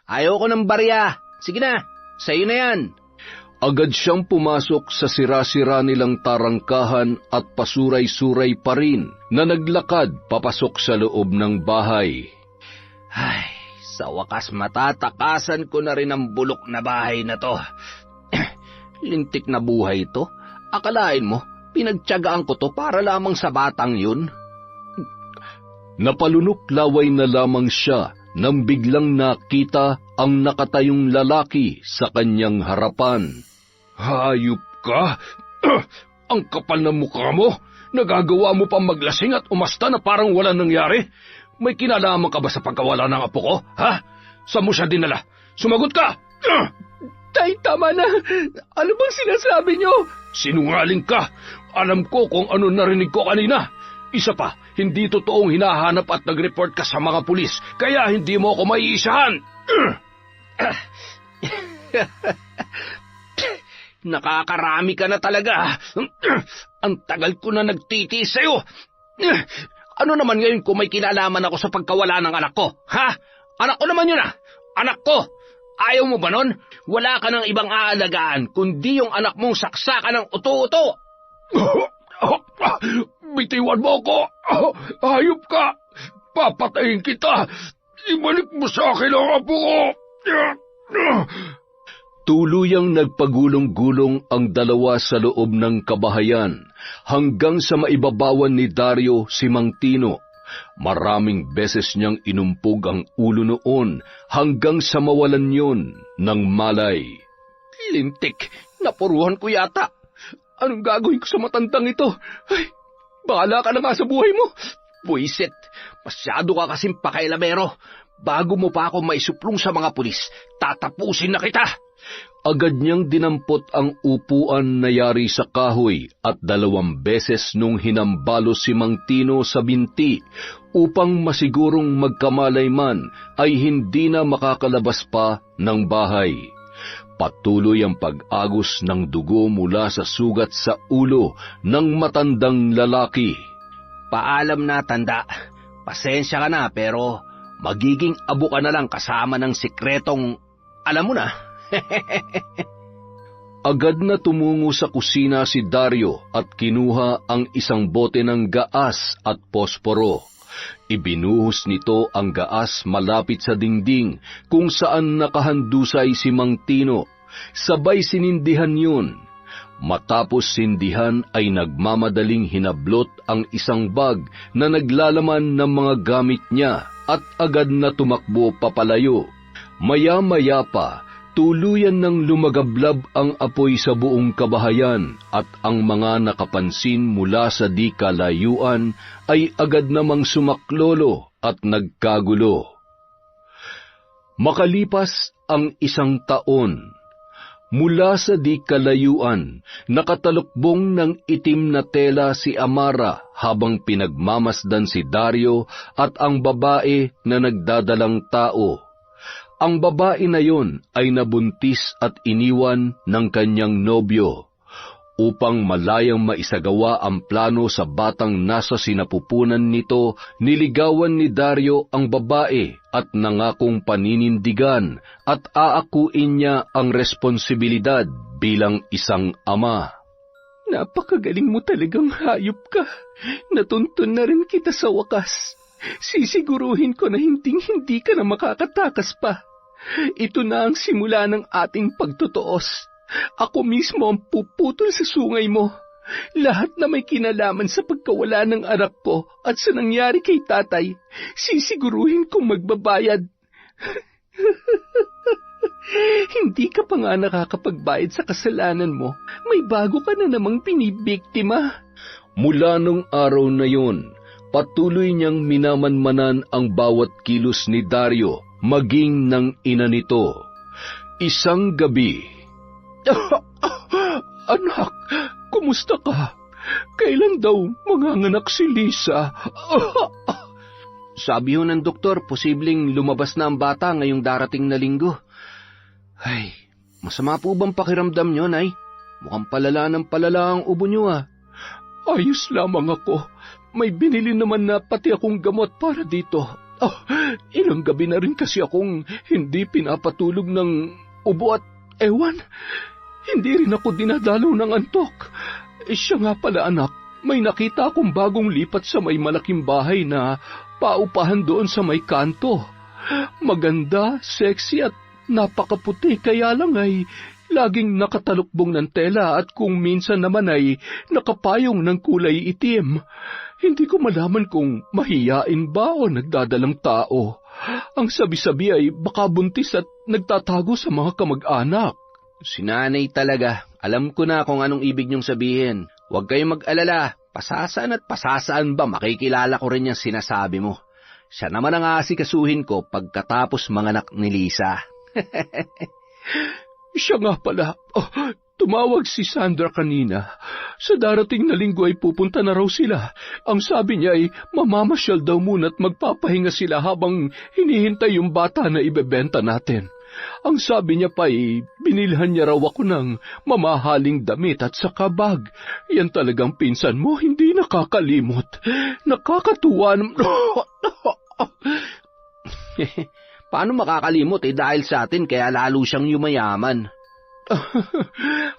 Ayoko ng barya. Sige na, sa'yo na yan. Agad siyang pumasok sa sira-sira nilang tarangkahan at pasuray-suray pa rin na naglakad papasok sa loob ng bahay. Ay, sa wakas matatakasan ko na rin ang bulok na bahay na to. Lintik na buhay ito. Akalain mo, pinagtiyagaan ko to para lamang sa batang yun. Napalunok-laway na lamang siya nang biglang nakita ang nakatayong lalaki sa kanyang harapan. Hayop ka! Ang kapal ng mukha mo! Nagagawa mo pang maglasing at umasta na parang walang nangyari? May kinalaman ka ba sa pagkawala ng apo ko? Ha? Saan mo siya dinala? Sumagot ka! Tay, tama na! Ano bang sinasabi niyo? Sinungaling ka! Alam ko kung ano narinig ko kanina. Isa pa, hindi totoong hinahanap at nag-report ka sa mga pulis, kaya hindi mo ako maiisahan. Nakakarami ka na talaga. Ang tagal ko na nagtitiis sa'yo. Ano naman ngayon kung may kinalaman ako sa pagkawala ng anak ko? Ha? Anak ko naman yun ah! Anak ko! Ayaw mo ba nun? Wala ka ng ibang aalagaan kundi yung anak mong saksakan ng uto-uto. Bitiwan mo ako! Hayop ka! Papatayin kita! Ibalik mo sa akin ang apo ko! Tuluyang nagpagulong-gulong ang dalawa sa loob ng kabahayan hanggang sa maibabawan ni Dario si Mang Tino. Maraming beses niyang inumpog ang ulo noon hanggang sa mawalan yon ng malay. Lintik, napuruhan ko yata. Anong gagawin ko sa matandang ito? Ay, bahala ka na nga sa buhay mo. Buisit, masyado ka kasing pakailamero. Bago mo pa ako maisuplong sa mga pulis, tatapusin na kita! Agad niyang dinampot ang upuan na yari sa kahoy at 2 beses nung hinambalo si Mang Tino sa binti upang masigurong magkamalay man ay hindi na makakalabas pa ng bahay. Patuloy ang pag-agos ng dugo mula sa sugat sa ulo ng matandang lalaki. Paalam na, tanda. Pasensya ka na, pero magiging abo ka na lang kasama ng sikretong, alam mo na. Agad na tumungo sa kusina si Dario at kinuha ang isang bote ng gaas at posporo. Ibinuhos nito ang gaas malapit sa dingding kung saan nakahandusay si Mang Tino. Sabay sinindihan yun. Matapos sindihan ay nagmamadaling hinablot ang isang bag na naglalaman ng mga gamit niya at agad na tumakbo papalayo. Maya-maya pa, tuluyan ng lumagablab ang apoy sa buong kabahayan at ang mga nakapansin mula sa di kalayuan ay agad namang sumaklolo at nagkagulo. Makalipas ang 1 taon, mula sa di kalayuan, nakatalukbong ng itim na tela si Amara habang pinagmamasdan si Dario at ang babae na nagdadalang tao. Ang babae na yon ay nabuntis at iniwan ng kanyang nobyo. Upang malayang maisagawa ang plano sa batang nasa sinapupunan nito, niligawan ni Dario ang babae at nangakong paninindigan at aakuin niya ang responsibilidad bilang isang ama. Napakagaling mo talagang hayop ka. Natuntun na rin kita sa wakas. Sisiguruhin ko na hindi ka na makakatakas pa. Ito na ang simula ng ating pagtutuos. Ako mismo ang puputol sa sungay mo. Lahat na may kinalaman sa pagkawala ng anak ko at sa nangyari kay tatay, sisiguruhin kong magbabayad. Hindi ka pa nga nakakapagbayad sa kasalanan mo. May bago ka na namang binibiktima. Mula nung araw na yon, patuloy niyang minamanmanan ang bawat kilos ni Dario, maging ng ina nito. Isang gabi, Anak, kumusta ka? Kailan daw manganganak si Lisa? Sabi ho ng doktor, posibleng lumabas na ang bata ngayong darating na linggo. Ay, masama po bang pakiramdam nyo, Nay? Mukhang palala ng palala ang ubo nyo, ah. Ayos lamang ako. May binili naman na pati akong gamot para dito. Ilang gabi na rin kasi akong hindi pinapatulog ng ubo at ewan. Hindi rin ako dinadalaw ng antok. Siya nga pala, anak, may nakita akong bagong lipat sa may malaking bahay na paupahan doon sa may kanto. Maganda, sexy at napakaputi, kaya lang ay laging nakatalukbong ng tela at kung minsan naman ay nakapayong ng kulay itim. Hindi ko malaman kung mahiyain ba o nagdadalang tao. Ang sabi-sabi ay baka buntis at nagtatago sa mga kamag-anak. Si nanay talaga. Alam ko na kung anong ibig niyong sabihin. Huwag kayong mag-alala. Pasasaan at pasasaan ba makikilala ko rin yung sinasabi mo. Siya naman ang aasikasuhin ko pagkatapos manganak ni Lisa. Siya nga pala. Tumawag si Sandra kanina. Sa darating na linggo ay pupunta na raw sila. Ang sabi niya ay mamamasyal daw muna at magpapahinga sila habang hinihintay yung bata na ibebenta natin. Ang sabi niya pa ay binilhan niya raw ako ng mamahaling damit at saka bag. Yan talagang pinsan mo, hindi nakakalimot. Nakakatuwa naman. Paano makakalimot dahil sa atin kaya lalo siyang yumayaman?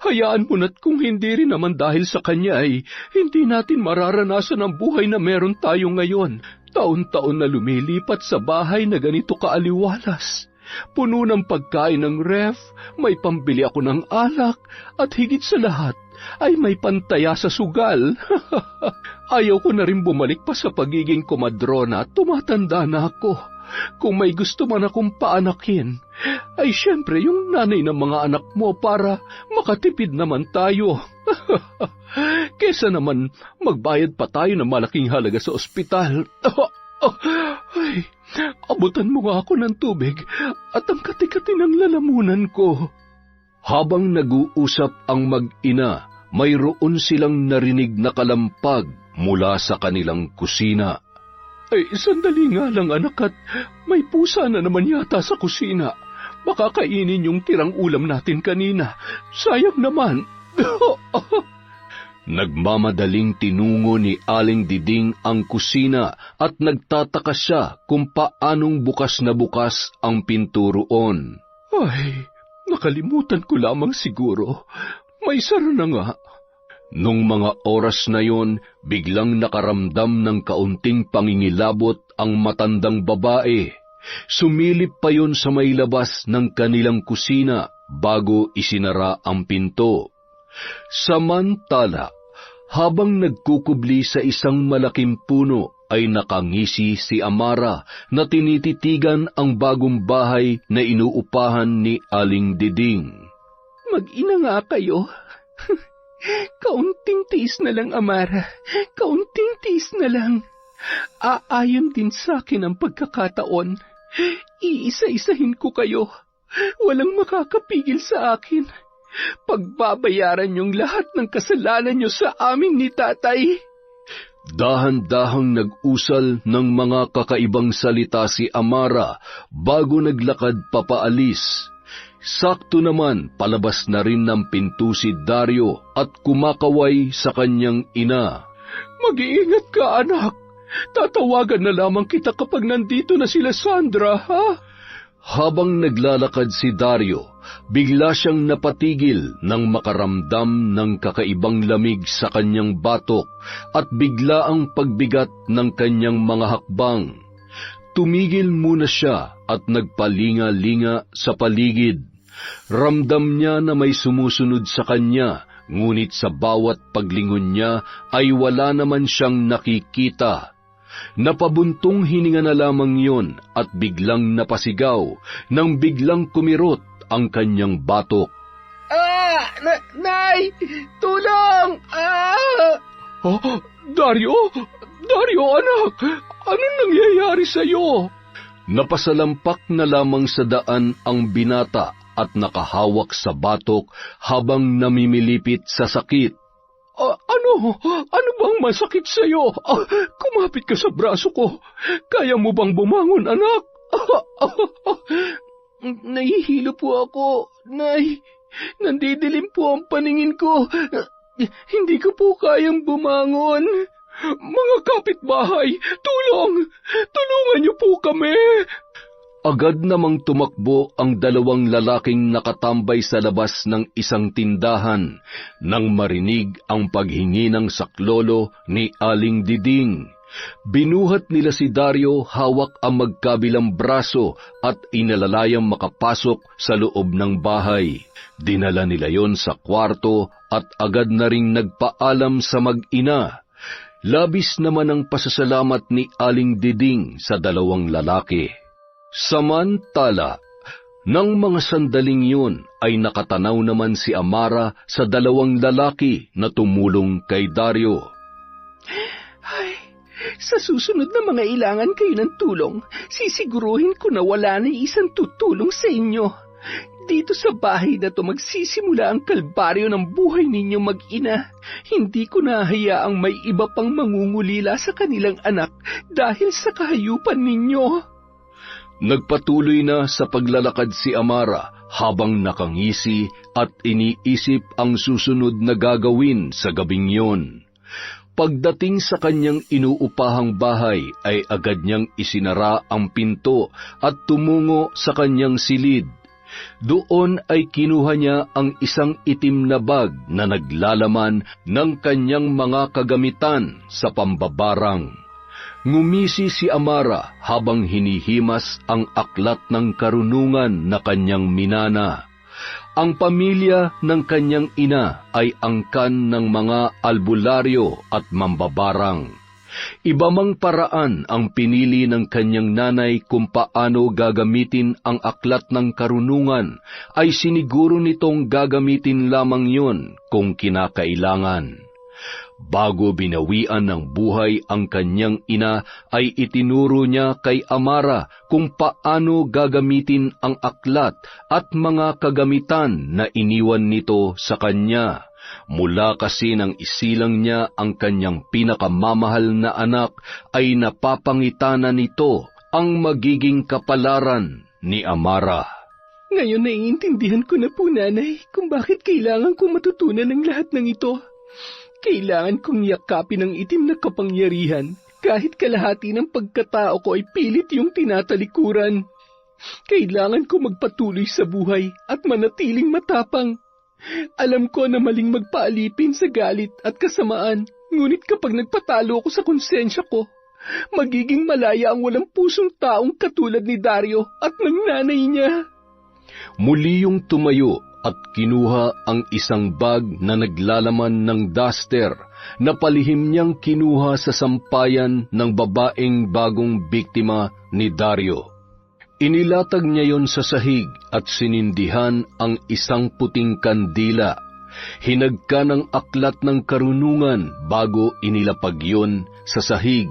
Hayaan mo na't kung hindi rin naman dahil sa kanya ay hindi natin mararanasan ang buhay na meron tayo ngayon. Taon-taon na lumilipat sa bahay na ganito kaaliwalas. Puno ng pagkain ng ref, may pambili ako ng alak, at higit sa lahat ay may pantaya sa sugal. Ayaw ko na rin bumalik pa sa pagiging komadrona at tumatanda na ako. Kung may gusto man akong paanakin, ay syempre yung nanay ng mga anak mo para makatipid naman tayo. Kesa naman magbayad pa tayo ng malaking halaga sa ospital. Ay, Abutan mo nga ako ng tubig at ang kati-kati ng lalamunan ko. Habang nag-uusap ang mag-ina, mayroon silang narinig na kalampag mula sa kanilang kusina. Ay, sandali nga lang anak at may pusa na naman yata sa kusina. Baka kainin yung tirang ulam natin kanina. Sayang naman. Nagmamadaling tinungo ni Aling Diding ang kusina at nagtataka siya kung paanong bukas na bukas ang pinto roon. Ay, nakalimutan ko lamang siguro. May sara na nga. Nung mga oras na yon, biglang nakaramdam ng kaunting pangingilabot ang matandang babae. Sumilip pa yon sa may labas ng kanilang kusina bago isinara ang pinto. Samantala, habang nagkukubli sa isang malaking puno, ay nakangisi si Amara na tinititigan ang bagong bahay na inuupahan ni Aling Diding. Mag-ina nga kayo. Kaunting tiis na lang, Amara. Kaunting tiis na lang. Aayon din sa akin ang pagkakataon. Iisa-isahin ko kayo. Walang makakapigil sa akin. Pagbabayaran niyong lahat ng kasalanan niyo sa amin ni tatay. Dahan-dahang nag-usal ng mga kakaibang salita si Amara bago naglakad papaalis. Sakto naman palabas na rin ng pinto si Dario at kumakaway sa kanyang ina. Mag-iingat ka, anak. Tatawagan na lamang kita kapag nandito na sila Sandra, ha? Habang naglalakad si Dario, bigla siyang napatigil nang makaramdam ng kakaibang lamig sa kanyang batok at bigla ang pagbigat ng kanyang mga hakbang. Tumigil muna siya at nagpalinga-linga sa paligid. Ramdam niya na may sumusunod sa kanya, ngunit sa bawat paglingon niya ay wala naman siyang nakikita. Napabuntong hininga na lamang yon at biglang napasigaw nang biglang kumirot ang kanyang batok. Nay! Tulong! Oh, Dario! Dario, anak! Anong nangyayari sa'yo? Napasalampak na lamang sa daan ang binata at nakahawak sa batok habang namimilipit sa sakit. Ano bang masakit sa'yo? Kumapit ka sa braso ko. Kaya mo bang bumangon, anak? Nahihilo po ako, Nay. Nandidilim po ang paningin ko. Hindi ko po kayang bumangon. Mga kapitbahay, tulong! Tulungan niyo po kami! Agad namang tumakbo ang dalawang lalaking nakatambay sa labas ng isang tindahan nang marinig ang paghingi ng saklolo ni Aling Diding. Binuhat nila si Dario hawak ang magkabilang braso at inalalayang makapasok sa loob ng bahay. Dinala nila yon sa kwarto at agad na ring nagpaalam sa mag-ina. Labis naman ang pasasalamat ni Aling Diding sa dalawang lalaki. Samantala, nang mga sandaling yun ay nakatanaw naman si Amara sa dalawang lalaki na tumulong kay Dario. Ay, sa susunod na mga ilangan kayo ng tulong, sisiguruhin ko na wala na isang tutulong sa inyo. Dito sa bahay na to magsisimula ang kalbaryo ng buhay ninyong mag-ina. Hindi ko nahayaang may iba pang mangungulila sa kanilang anak dahil sa kahayupan ninyo. Nagpatuloy na sa paglalakad si Amara habang nakangisi at iniisip ang susunod na gagawin sa gabing yon. Pagdating sa kanyang inuupahang bahay ay agad niyang isinara ang pinto at tumungo sa kanyang silid. Doon ay kinuha niya ang isang itim na bag na naglalaman ng kanyang mga kagamitan sa pambabarang. Ngumisi si Amara habang hinihimas ang aklat ng karunungan na kanyang minana. Ang pamilya ng kanyang ina ay angkan ng mga albularyo at mambabarang. Iba mang paraan ang pinili ng kanyang nanay kung paano gagamitin ang aklat ng karunungan, ay siniguro nitong gagamitin lamang yon kung kinakailangan. Bago binawian ng buhay ang kanyang ina, ay itinuro niya kay Amara kung paano gagamitin ang aklat at mga kagamitan na iniwan nito sa kanya. Mula kasi nang isilang niya ang kanyang pinakamamahal na anak, ay napapangitana nito ang magiging kapalaran ni Amara. Ngayon naiintindihan ko na po, Nanay, kung bakit kailangan kong matutunan ang lahat ng ito. Kailangan kong yakapin ang itim na kapangyarihan, kahit kalahati ng pagkatao ko ay pilit yung tinatalikuran. Kailangan ko magpatuloy sa buhay at manatiling matapang. Alam ko na maling magpaalipin sa galit at kasamaan, ngunit kapag nagpatalo ako sa konsensya ko, magiging malaya ang walang pusong taong katulad ni Dario at ng nanay niya. Muli yung tumayo at kinuha ang isang bag na naglalaman ng duster na palihim niyang kinuha sa sampayan ng babaeng bagong biktima ni Dario. Inilatag niya yon sa sahig at sinindihan ang isang puting kandila. Hinagka ng aklat ng karunungan bago inilapag yon sa sahig.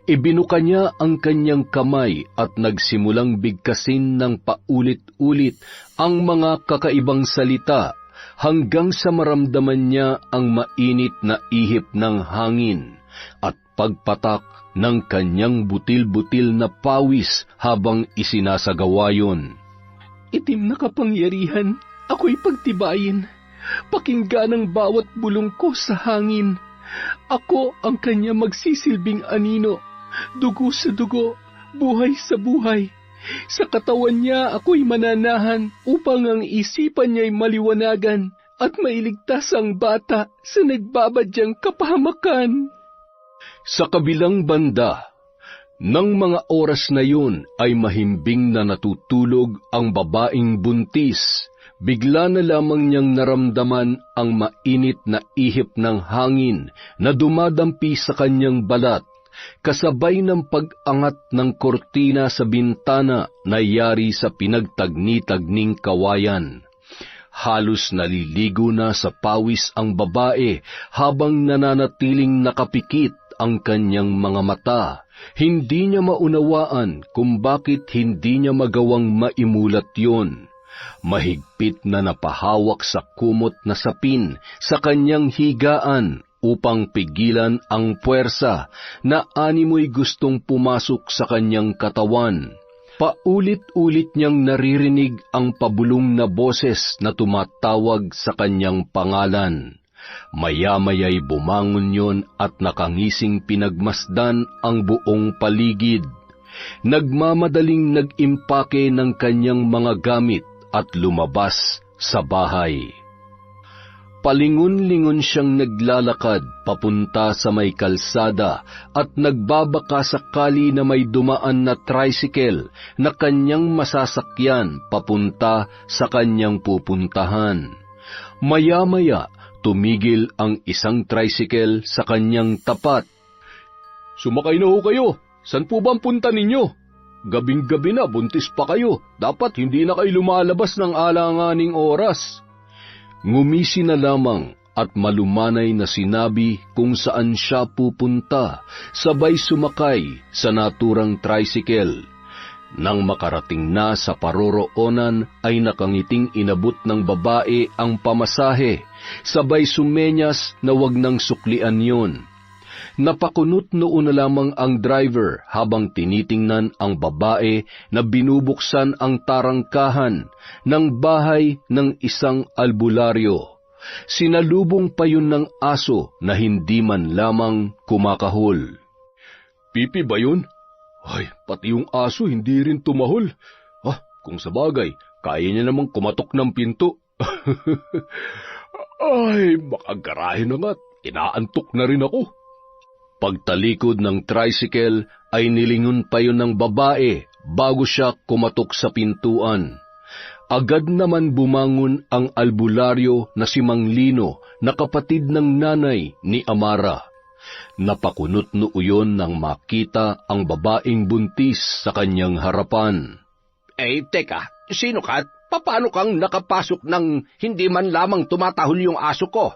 Ibinuka niya ang kanyang kamay at nagsimulang bigkasin ng paulit-ulit ang mga kakaibang salita hanggang sa maramdaman niya ang mainit na ihip ng hangin at pagpatak ng kanyang butil-butil na pawis habang isinasagawa yon. Itim na kapangyarihan, ako'y pagtibayin. Pakinggan ang bawat bulong ko sa hangin. Ako ang kanya magsisilbing anino, dugo sa dugo, buhay sa buhay. Sa katawan niya ako'y mananahan upang ang isipan niya'y maliwanagan at mailigtas ang bata sa nagbabadyang kapahamakan. Sa kabilang banda, nang mga oras na yun ay mahimbing na natutulog ang babaeng buntis. Bigla na lamang niyang naramdaman ang mainit na ihip ng hangin na dumadampi sa kanyang balat, kasabay ng pag-angat ng kortina sa bintana na yari sa pinagtagni-tagning kawayan. Halos naliligo na sa pawis ang babae habang nananatiling nakapikit ang kanyang mga mata. Hindi niya maunawaan kung bakit hindi niya magawang maimulat yon. Mahigpit na napahawak sa kumot na sapin sa kanyang higaan upang pigilan ang puwersa na animoy gustong pumasok sa kanyang katawan. Paulit-ulit niyang naririnig ang pabulong na boses na tumatawag sa kanyang pangalan. Maya-maya'y bumangon yon at nakangising pinagmasdan ang buong paligid. Nagmamadaling nag-impake ng kanyang mga gamit at lumabas sa bahay. Palingon-lingon siyang naglalakad papunta sa may kalsada at nagbabaka sakali na may dumaan na tricycle na kanyang masasakyan papunta sa kanyang pupuntahan. Maya-maya, tumigil ang isang tricycle sa kanyang tapat. "Sumakay na ho kayo. San po ba ang punta ninyo? Gabing-gabi na, buntis pa kayo. Dapat hindi na kayo lumalabas ng alanganing oras." Ngumisi na lamang at malumanay na sinabi kung saan siya pupunta, sabay sumakay sa naturang tricycle. Nang makarating na sa paroroonan ay nakangiting inabot ng babae ang pamasahe, sabay sumenyas na wag nang suklian yon. Napakunot noon na lamang ang driver habang tinitingnan ang babae na binubuksan ang tarangkahan ng bahay ng isang albularyo. Sinalubong pa yun ng aso na hindi man lamang kumakahol. "Pipi ba yun? Ay, pati yung aso hindi rin tumahol. Kung sabagay, kaya niya namang kumatok ng pinto." "Ay, makagarahe na nga't inaantok na rin ako." Pagtalikod ng tricycle ay nilingon pa yun ng babae bago siya kumatok sa pintuan. Agad naman bumangon ang albularyo na si Mang Lino na kapatid ng nanay ni Amara. Napakunot noo yun nang makita ang babaeng buntis sa kanyang harapan. Teka, sino ka? Paano kang nakapasok ng hindi man lamang tumatahol yung aso ko?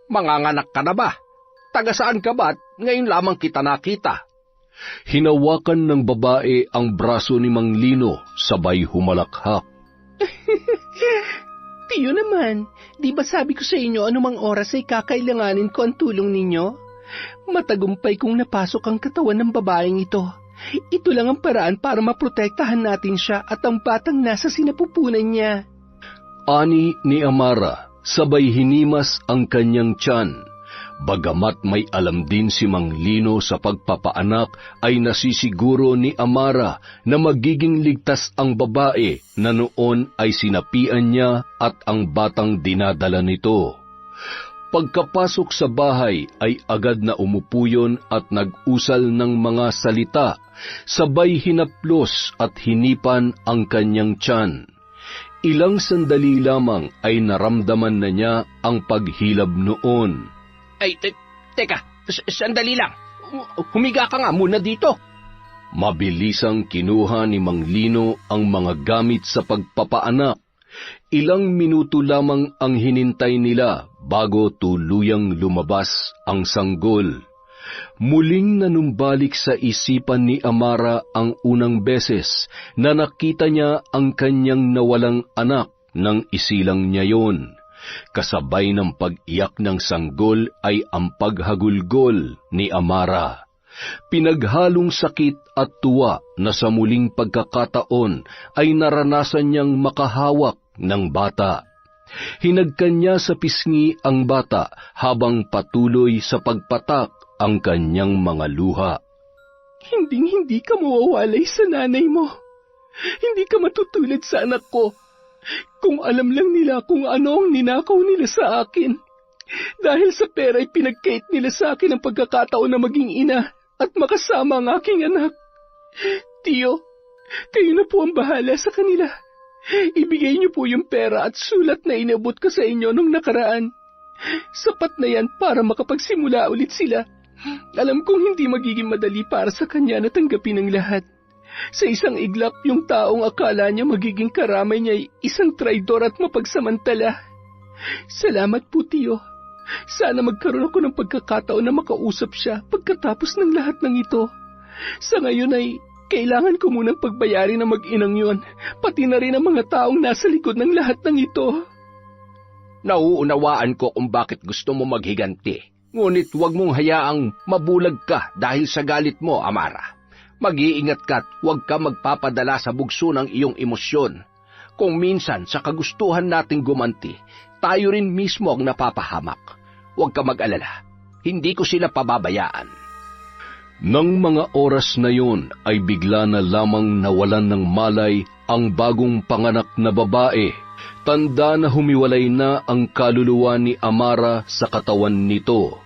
Manganganak ka na ba? Taga saan ka ba? Ngayon lamang kita nakita. Hinawakan ng babae ang braso ni Mang Lino, sabay humalakhak. Tiyo naman, di ba sabi ko sa inyo anumang oras ay kakailanganin ko ang tulong ninyo? Matagumpay kong napasok ang katawan ng babaeng ito. Ito lang ang paraan para maprotektahan natin siya at ang batang nasa sinapupunan niya. Ani ni Amara, sabay hinimas ang kanyang tiyan. Bagamat may alam din si Mang Lino sa pagpapaanak, ay nasisiguro ni Amara na magiging ligtas ang babae na noon ay sinapian niya at ang batang dinadala nito. Pagkapasok sa bahay ay agad na umupo yun at nag-usal ng mga salita, sabay hinaplos at hinipan ang kanyang tiyan. Ilang sandali lamang ay naramdaman na niya ang paghilab noon. Ay, teka, sandali lang. Humiga ka nga muna dito. Mabilisang kinuha ni Mang Lino ang mga gamit sa pagpapaanak. Ilang minuto lamang ang hinintay nila bago tuluyang lumabas ang sanggol. Muling nanumbalik sa isipan ni Amara ang unang beses na nakita niya ang kanyang nawalang anak nang isilang niya yon. Kasabay ng pag-iyak ng sanggol ay ang paghagulgol ni Amara. Pinaghalong sakit at tuwa na sa muling pagkakataon ay naranasan niyang makahawak ng bata. Hinagkan niya sa pisngi ang bata habang patuloy sa pagpatak ang kanyang mga luha. Hinding-hindi ka mawawalay sa nanay mo. Hindi ka matutulad sa anak ko. Kung alam lang nila kung ano ang ninakaw nila sa akin. Dahil sa pera ay pinagkait nila sa akin ang pagkakataon na maging ina at makasama ang aking anak. Tiyo, kayo na po ang bahala sa kanila. Ibigay niyo po yung pera at sulat na inabot ko sa inyo nung nakaraan. Sapat na yan para makapagsimula ulit sila. Alam kong hindi magiging madali para sa kanya na tanggapin ang lahat. Sa isang iglap, yung taong akala niya magiging karamay niya ay isang traidor at mapagsamantala. Salamat po, Tiyo. Sana magkaroon ako ng pagkakataon na makausap siya pagkatapos ng lahat ng ito. Sa ngayon ay kailangan ko munang pagbayarin ng mag-inang yon, pati na rin ang mga taong nasa likod ng lahat ng ito. Nauunawaan ko kung bakit gusto mo maghiganti. Ngunit huwag mong hayaang mabulag ka dahil sa galit mo, Amara. Mag-iingat ka at huwag ka magpapadala sa bugso ng iyong emosyon. Kung minsan sa kagustuhan nating gumanti, tayo rin mismo ang napapahamak. Huwag ka mag-alala. Hindi ko sila pababayaan. Nang mga oras na yon ay bigla na lamang nawalan ng malay ang bagong panganak na babae. Tanda na humiwalay na ang kaluluwa ni Amara sa katawan nito.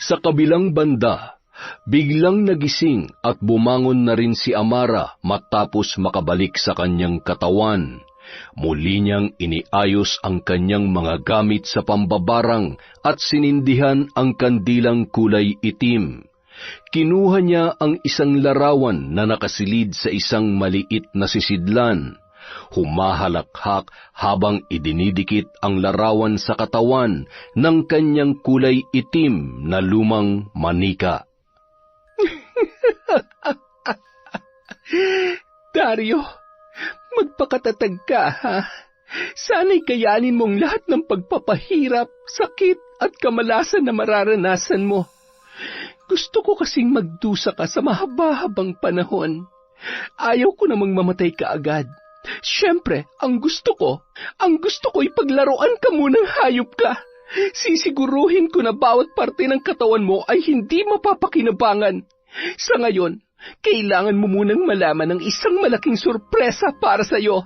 Sa kabilang banda, biglang nagising at bumangon na rin si Amara matapos makabalik sa kanyang katawan. Muli niyang iniayos ang kanyang mga gamit sa pambabarang at sinindihan ang kandilang kulay itim. Kinuha niya ang isang larawan na nakasilid sa isang maliit na sisidlan. Humahalakhak habang idinidikit ang larawan sa katawan ng kanyang kulay itim na lumang manika. Dario, magpakatatag ka, ha? Sana'y kayanin mong lahat ng pagpapahirap, sakit at kamalasan na mararanasan mo. Gusto ko kasing magdusa ka sa mahaba-habang panahon. Ayaw ko namang mamatay ka agad. Siyempre, ang gusto ko'y paglaruan ka munang hayop ka. Sisiguruhin ko na bawat parte ng katawan mo ay hindi mapapakinabangan. Sa ngayon, kailangan mo munang malaman ng isang malaking sorpresa para sa'yo.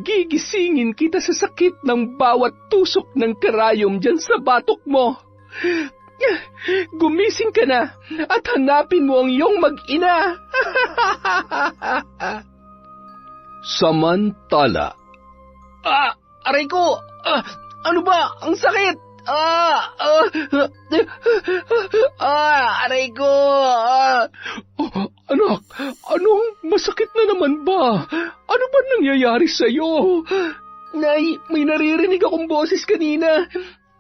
Gigisingin kita sa sakit ng bawat tusok ng karayom dyan sa batok mo. Gumising ka na at hanapin mo ang iyong mag-ina. Samantala, Aray ko! Ano ba? Ang sakit! Aray ko! Anak, anong masakit na naman ba? Ano ba nangyayari sa'yo? Nay, may naririnig akong boses kanina.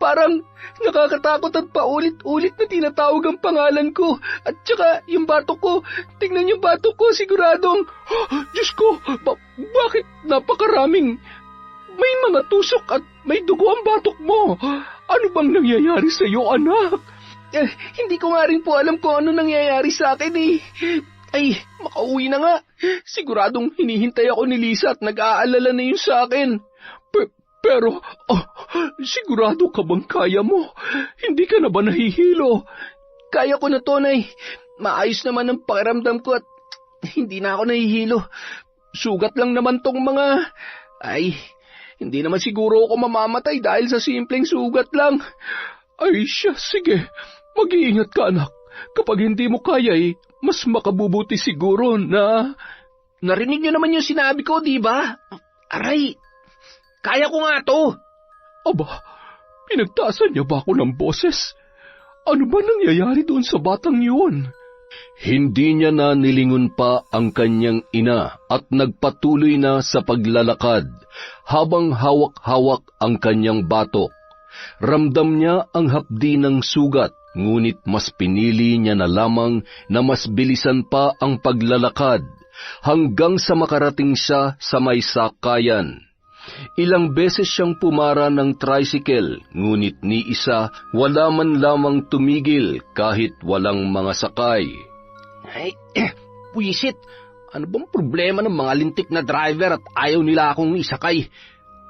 Parang nakakatakot at paulit-ulit na tinatawag ang pangalan ko. At saka yung batok ko, tingnan yung batok ko, siguradong, Diyos ko, bakit napakaraming may mga tusok at may dugo ang batok mo? Ano bang nangyayari sa iyo, anak? Hindi ko nga rin po alam kung ano nangyayari sa akin eh. Ay, makauwi na nga. Siguradong hinihintay ako ni Lisa at nag-aalala na yun sa akin. Pero, sigurado ka bang kaya mo? Hindi ka na ba nahihilo? Kaya ko na to, Nay. Maayos naman ang pakiramdam ko at hindi na ako nahihilo. Sugat lang naman tong mga... Ay, hindi naman siguro ako mamamatay dahil sa simpleng sugat lang. Ay siya, sige. Mag-iingat ka, anak. Kapag hindi mo kaya mas makabubuti siguro na... Narinig niyo naman yung sinabi ko, di ba? Aray, kaya ko nga to. Aba, pinagtaasan niya ba ako ng boses? Ano ba nangyayari doon sa batang yun? Hindi niya na nilingon pa ang kanyang ina at nagpatuloy na sa paglalakad habang hawak-hawak ang kanyang batok. Ramdam niya ang hapdi ng sugat, ngunit mas pinili niya na lamang na mas bilisan pa ang paglalakad hanggang sa makarating siya sa may sakayan. Ilang beses siyang pumara ng tricycle, ngunit ni isa wala man lamang tumigil kahit walang mga sakay. Ay, puwisit! Ano bang problema ng mga lintik na driver at ayaw nila akong isakay?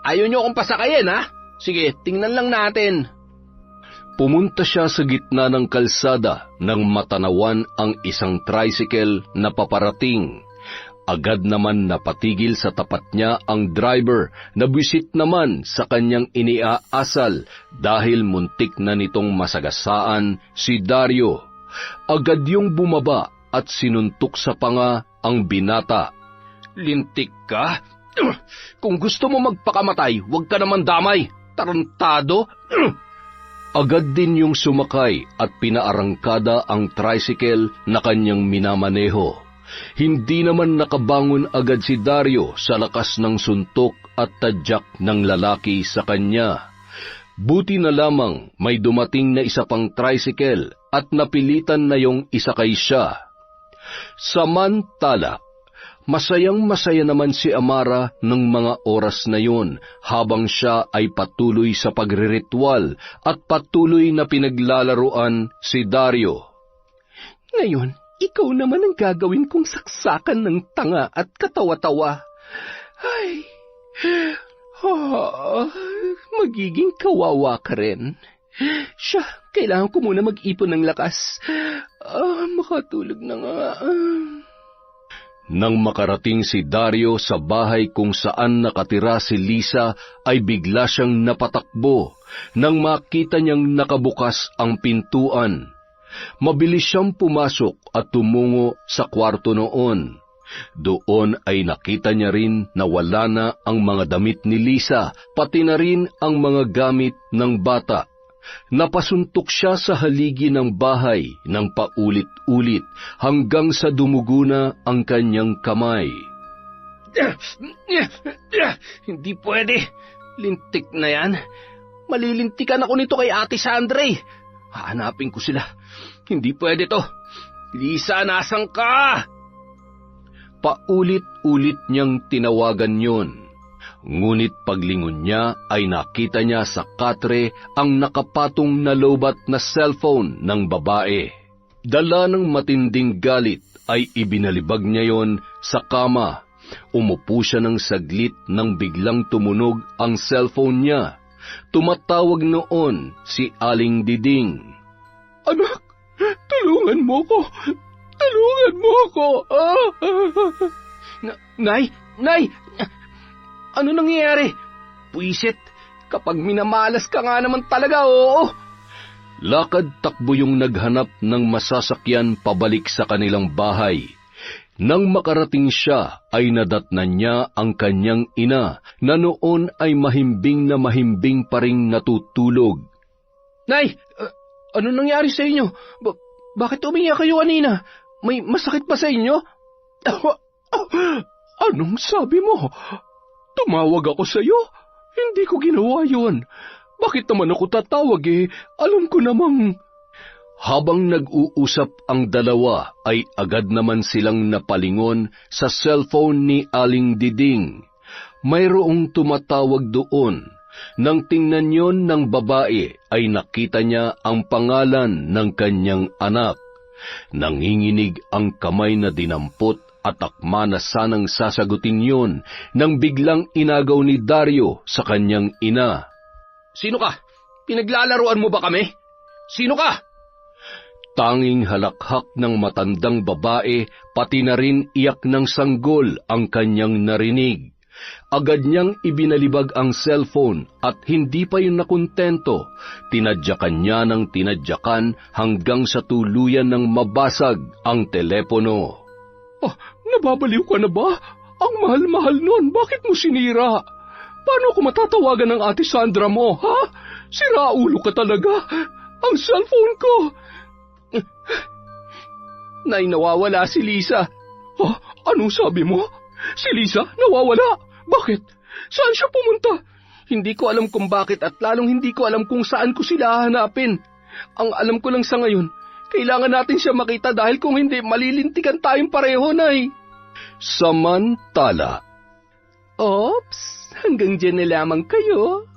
Ayaw niyo akong pasakayin, ha? Sige, tingnan lang natin. Pumunta siya sa gitna ng kalsada nang matanawan ang isang tricycle na paparating. Agad naman napatigil sa tapat niya ang driver na buwisit naman sa kanyang iniaasal dahil muntik na nitong masagasaan si Dario. Agad yung bumaba at sinuntok sa panga ang binata. Lintik ka? Kung gusto mo magpakamatay, huwag ka naman damay. Tarantado. Agad din yung sumakay at pinaarangkada ang tricycle na kanyang minamaneho. Hindi naman nakabangon agad si Dario sa lakas ng suntok at tadyak ng lalaki sa kanya. Buti na lamang may dumating na isa pang tricycle at napilitan na yung isakay siya. Samantala, masayang-masaya naman si Amara ng mga oras na yun habang siya ay patuloy sa pagriritual at patuloy na pinaglalaruan si Dario. Ngayon, ikaw naman ang gagawin kong saksakan ng tanga at katawa-tawa. Ay, magiging kawawa ka rin. Siya, kailangan ko muna mag-ipon ng lakas. Makatulog na nga. Nang makarating si Dario sa bahay kung saan nakatira si Lisa, ay bigla siyang napatakbo nang makita niyang nakabukas ang pintuan. Mabilis siyang pumasok at tumungo sa kwarto noon. Doon ay nakita niya rin na wala na ang mga damit ni Lisa, pati na rin ang mga gamit ng bata. Napasuntok siya sa haligi ng bahay ng paulit-ulit hanggang sa dumugo na ang kanyang kamay. Hindi pwede. Lintik na yan. Malilintikan ako nito kay Ate Sandre. Hahanapin ko sila. Hindi pwede to. Lisa, nasan ka? Paulit-ulit niyang tinawagan yon. Ngunit paglingon niya ay nakita niya sa katre ang nakapatong na lobat na cellphone ng babae. Dala ng matinding galit ay ibinalibag niya yon sa kama. Umupo siya ng saglit nang biglang tumunog ang cellphone niya. Tumatawag noon si Aling Diding. Anak, tulungan mo ko. Tulungan mo ako. Nay! Ano nangyayari? Puisit, kapag minamalas ka nga naman talaga, oo. Lakad-takbo yung naghanap ng masasakyan pabalik sa kanilang bahay. Nang makarating siya, ay nadatnan niya ang kanyang ina na noon ay mahimbing na mahimbing pa ring natutulog. Nay, ano nangyari sa inyo? Bakit umiyak kayo kanina? May masakit ba sa inyo? Anong sabi mo? Tumawag ako sa iyo? Hindi ko ginawa yun. Bakit naman ako tatawag Alam ko namang... Habang nag-uusap ang dalawa ay agad naman silang napalingon sa cellphone ni Aling Diding. Mayroong tumatawag doon. Nang tingnan yon ng babae ay nakita niya ang pangalan ng kanyang anak. Nanginginig ang kamay na dinampot at akma na sanang sasagutin yon nang biglang inagaw ni Dario sa kanyang ina. Sino ka? Pinaglalaruan mo ba kami? Sino ka? Tanging halakhak ng matandang babae, pati na rin iyak ng sanggol ang kanyang narinig. Agad niyang ibinalibag ang cellphone at hindi pa yun nakontento. Tinadyakan niya ng tinadyakan hanggang sa tuluyan ng mabasag ang telepono. Nababaliw ka na ba? Ang mahal-mahal nun, bakit mo sinira? Paano ako matatawagan ng Ate Sandra mo, ha? Siraulo ka talaga. Ang cellphone ko... Nay, nawawala si Lisa. Anong sabi mo? Si Lisa nawawala? Bakit? Saan siya pumunta? Hindi ko alam kung bakit at lalong hindi ko alam kung saan ko sila hahanapin. Ang alam ko lang sa ngayon, kailangan natin siya makita dahil kung hindi, malilintikan tayong pareho, Nay. Samantala. Oops, hanggang dyan na lamang kayo.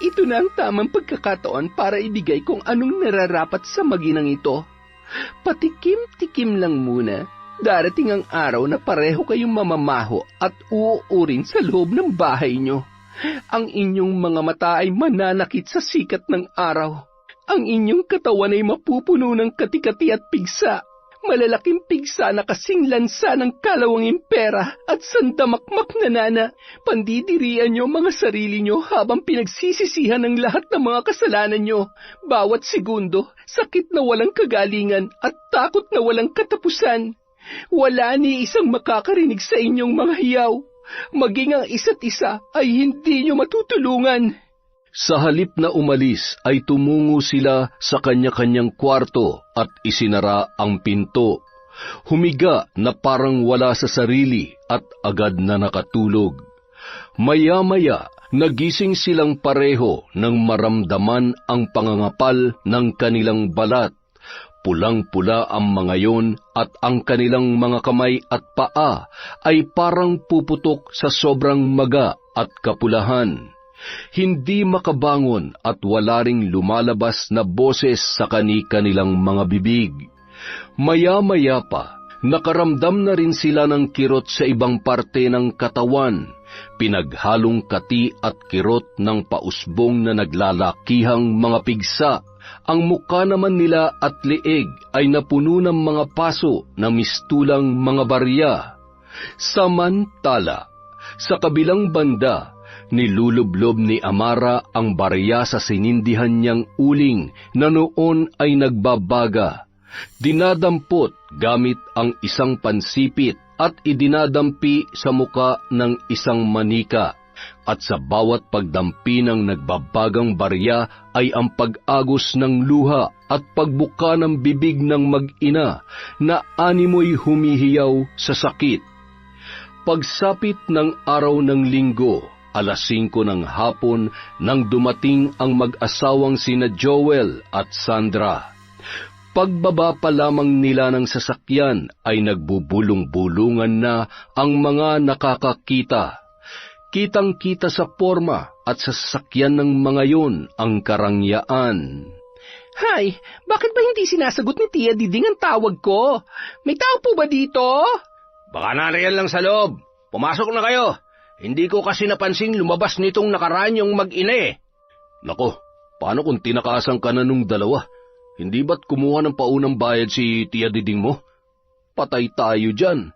Ito na ang tamang pagkakataon para ibigay kung anong nararapat sa maginang ito. Patikim-tikim lang muna. Darating ang araw na pareho kayong mamamaho at uuurin sa loob ng bahay nyo. Ang inyong mga mata ay mananakit sa sikat ng araw. Ang inyong katawan ay mapupuno ng kati-kati at pigsa. Malalaking pigsa na kasing lansa ng kalawanging pera at sandamakmak na nana. Pandidirian nyo mga sarili nyo habang pinagsisisihan ng lahat ng mga kasalanan nyo. Bawat segundo, sakit na walang kagalingan at takot na walang katapusan. Wala ni isang makakarinig sa inyong mga hiyaw. Maging ang isa't isa ay hindi nyo matutulungan. Sa halip na umalis ay tumungo sila sa kanya-kanyang kwarto at isinara ang pinto. Humiga na parang wala sa sarili at agad na nakatulog. Maya-maya, nagising silang pareho nang maramdaman ang pangangapal ng kanilang balat. Pulang-pula ang mga yon at ang kanilang mga kamay at paa ay parang puputok sa sobrang maga at kapulahan. Hindi makabangon at wala ring lumalabas na boses sa kani-kanilang mga bibig. Maya-maya pa, nakaramdam na rin sila ng kirot sa ibang parte ng katawan, pinaghalong kati at kirot ng pausbong na naglalakihang mga pigsa. Ang muka naman nila at leeg ay napuno ng mga paso na mistulang mga barya. Samantala, sa kabilang banda, nilulublob ni Amara ang barya sa sinindihan niyang uling na noon ay nagbabaga. Dinadampot gamit ang isang pansipit at idinadampi sa muka ng isang manika. At sa bawat pagdampi ng nagbabagang barya ay ang pag-agos ng luha at pagbuka ng bibig ng mag-ina na animoy humihiyaw sa sakit. Pagsapit ng araw ng linggo, 5:00 ng hapon nang dumating ang mag-asawang sina Joel at Sandra. Pagbaba pa lamang nila ng sasakyan ay nagbubulong-bulungan na ang mga nakakakita. Kitang-kita sa porma at sa sasakyan ng mga yon ang karangyaan. Hay, bakit ba hindi sinasagot ni Tia Diding ang tawag ko? May tao po ba dito? Baka nariyan lang sa loob. Pumasok na kayo. Hindi ko kasi napansin lumabas nitong nakaraan yung mag-ina. Nako, paano kung tinakasan ka na nung dalawa? Hindi ba't kumuha ng paunang bayad si Tia Diding mo? Patay tayo dyan.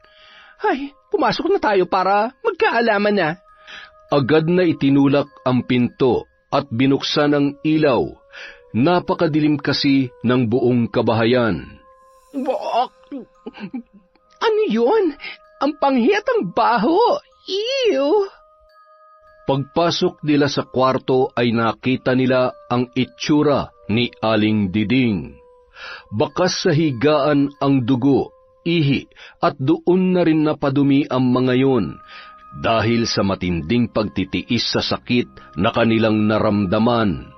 Hay, pumasok na tayo para magkaalaman na. Agad na itinulak ang pinto at binuksan ang ilaw. Napakadilim kasi ng buong kabahayan. Ano yun? Ang panghiyat ang baho. Ew! Pagpasok nila sa kwarto ay nakita nila ang itsura ni Aling Diding. Bakas sa higaan ang dugo, ihi, at doon na rin napadumi ang mga yon. dahil sa matinding pagtitiis sa sakit na kanilang naramdaman.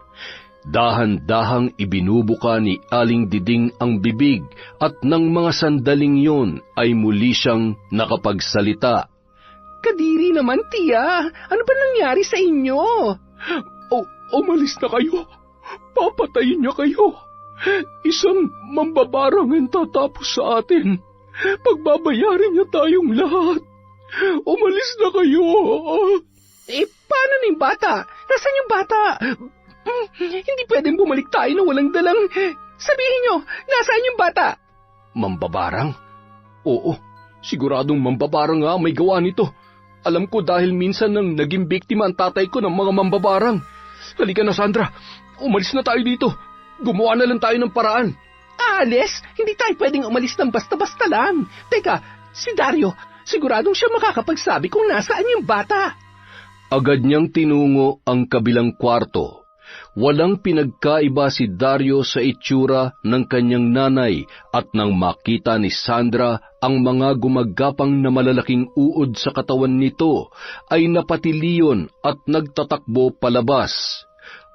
Dahan-dahang ibinubuka ni Aling Diding ang bibig at ng mga sandaling yun ay muli siyang nakapagsalita. Kadiri naman, tiya. Ano ba nangyari sa inyo? Umalis na kayo. Papatayin niya kayo. Isang mambabarang ang tatapos sa atin. Pagbabayarin niya tayong lahat. Umalis na kayo. Paano na yung bata? Nasaan yung bata? Hindi pwedeng bumalik tayo na walang dalang. Sabihin niyo, nasaan yung bata? Mambabarang? Oo, siguradong mambabarang nga may gawa nito. Alam ko dahil minsan nang naging biktima ang tatay ko ng mga mambabarang. Halika na, Sandra. Umalis na tayo dito. Gumawa na lang tayo ng paraan. Alis? Hindi tayo pwedeng umalis ng basta-basta lang. Teka, si Dario, siguradong siya makakapagsabi kung nasaan yung bata. Agad niyang tinungo ang kabilang kwarto. Walang pinagkaiba si Dario sa itsura ng kanyang nanay at nang makita ni Sandra ang mga gumagapang na malalaking uod sa katawan nito, ay napatiliyon at nagtatakbo palabas.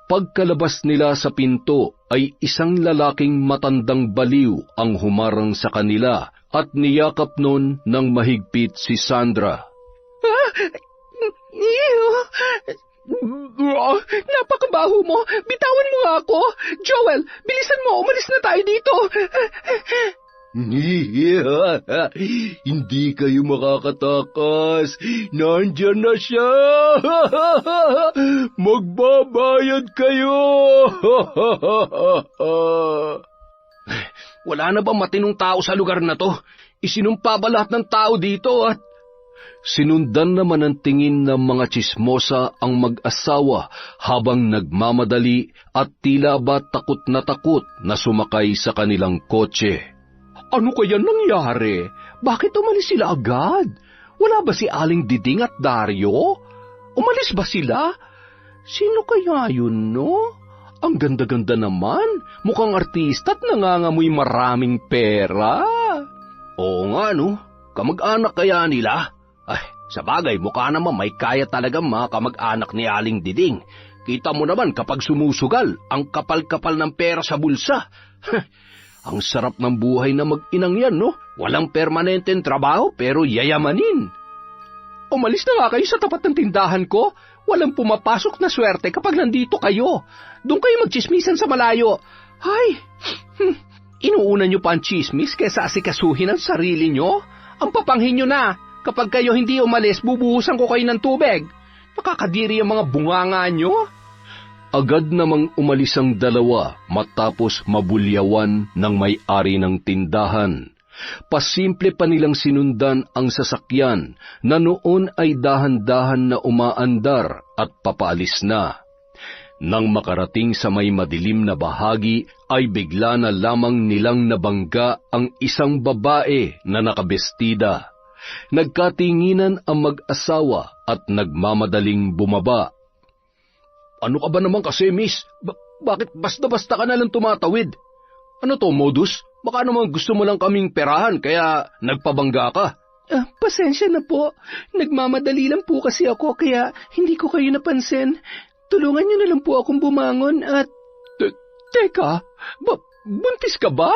Pagkalabas nila sa pinto ay isang lalaking matandang baliw ang humarang sa kanila at niyakap nun ng mahigpit si Sandra. Napakabaho mo! Bitawan mo nga ako! Joel, bilisan mo! Umalis na tayo dito! Hindi kayo makakatakas. Nandyan na siya. Magbabayad kayo. Wala na ba matinong tao sa lugar na to? Isinumpa ba lahat ng tao dito at... Sinundan naman ang tingin ng mga tsismosa ang mag-asawa habang nagmamadali at tila ba takot na sumakay sa kanilang kotse. Ano kaya nangyari? Bakit umalis sila agad? Wala ba si Aling Diding at Dario? Umalis ba sila? Sino kaya yun, no? Ang ganda-ganda naman. Mukhang artista at nangangamoy maraming pera. Oo nga, no? Kamag-anak kaya nila? Ay, sa bagay, mukha naman may kaya talagang mga kamag-anak ni Aling Diding. Kita mo naman kapag sumusugal, ang kapal-kapal ng pera sa bulsa. Ang sarap ng buhay na mag-inang yan, no? Walang permanenteng trabaho pero yayamanin. Umalis na nga kayo sa tapat ng tindahan ko. Walang pumapasok na swerte kapag nandito kayo. Doon kayo magchismisan sa malayo. Ay, inuuna nyo pa ang chismis kaysa asikasuhin ang sarili nyo? Ang papanghin nyo na. Kapag kayo hindi umalis, bubuhusan ko kayo ng tubig. Nakakadiri ang mga bunganga nyo. Agad namang umalis ang dalawa matapos mabulyawan ng may-ari ng tindahan. Pasimple pa nilang sinundan ang sasakyan na noon ay dahan-dahan na umaandar at papaalis na. Nang makarating sa may madilim na bahagi ay bigla na lamang nilang nabangga ang isang babae na nakabestida. Nagkatinginan ang mag-asawa at nagmamadaling bumaba. Ano ka ba naman kasi, miss? Bakit basta-basta ka nalang tumatawid? Ano to, modus? Baka naman gusto mo lang kaming perahan kaya nagpabangga ka. Pasensya na po. Nagmamadali lang po kasi ako kaya hindi ko kayo napansin. Tulungan niyo na lang po akong bumangon at... Teka, buntis ka ba?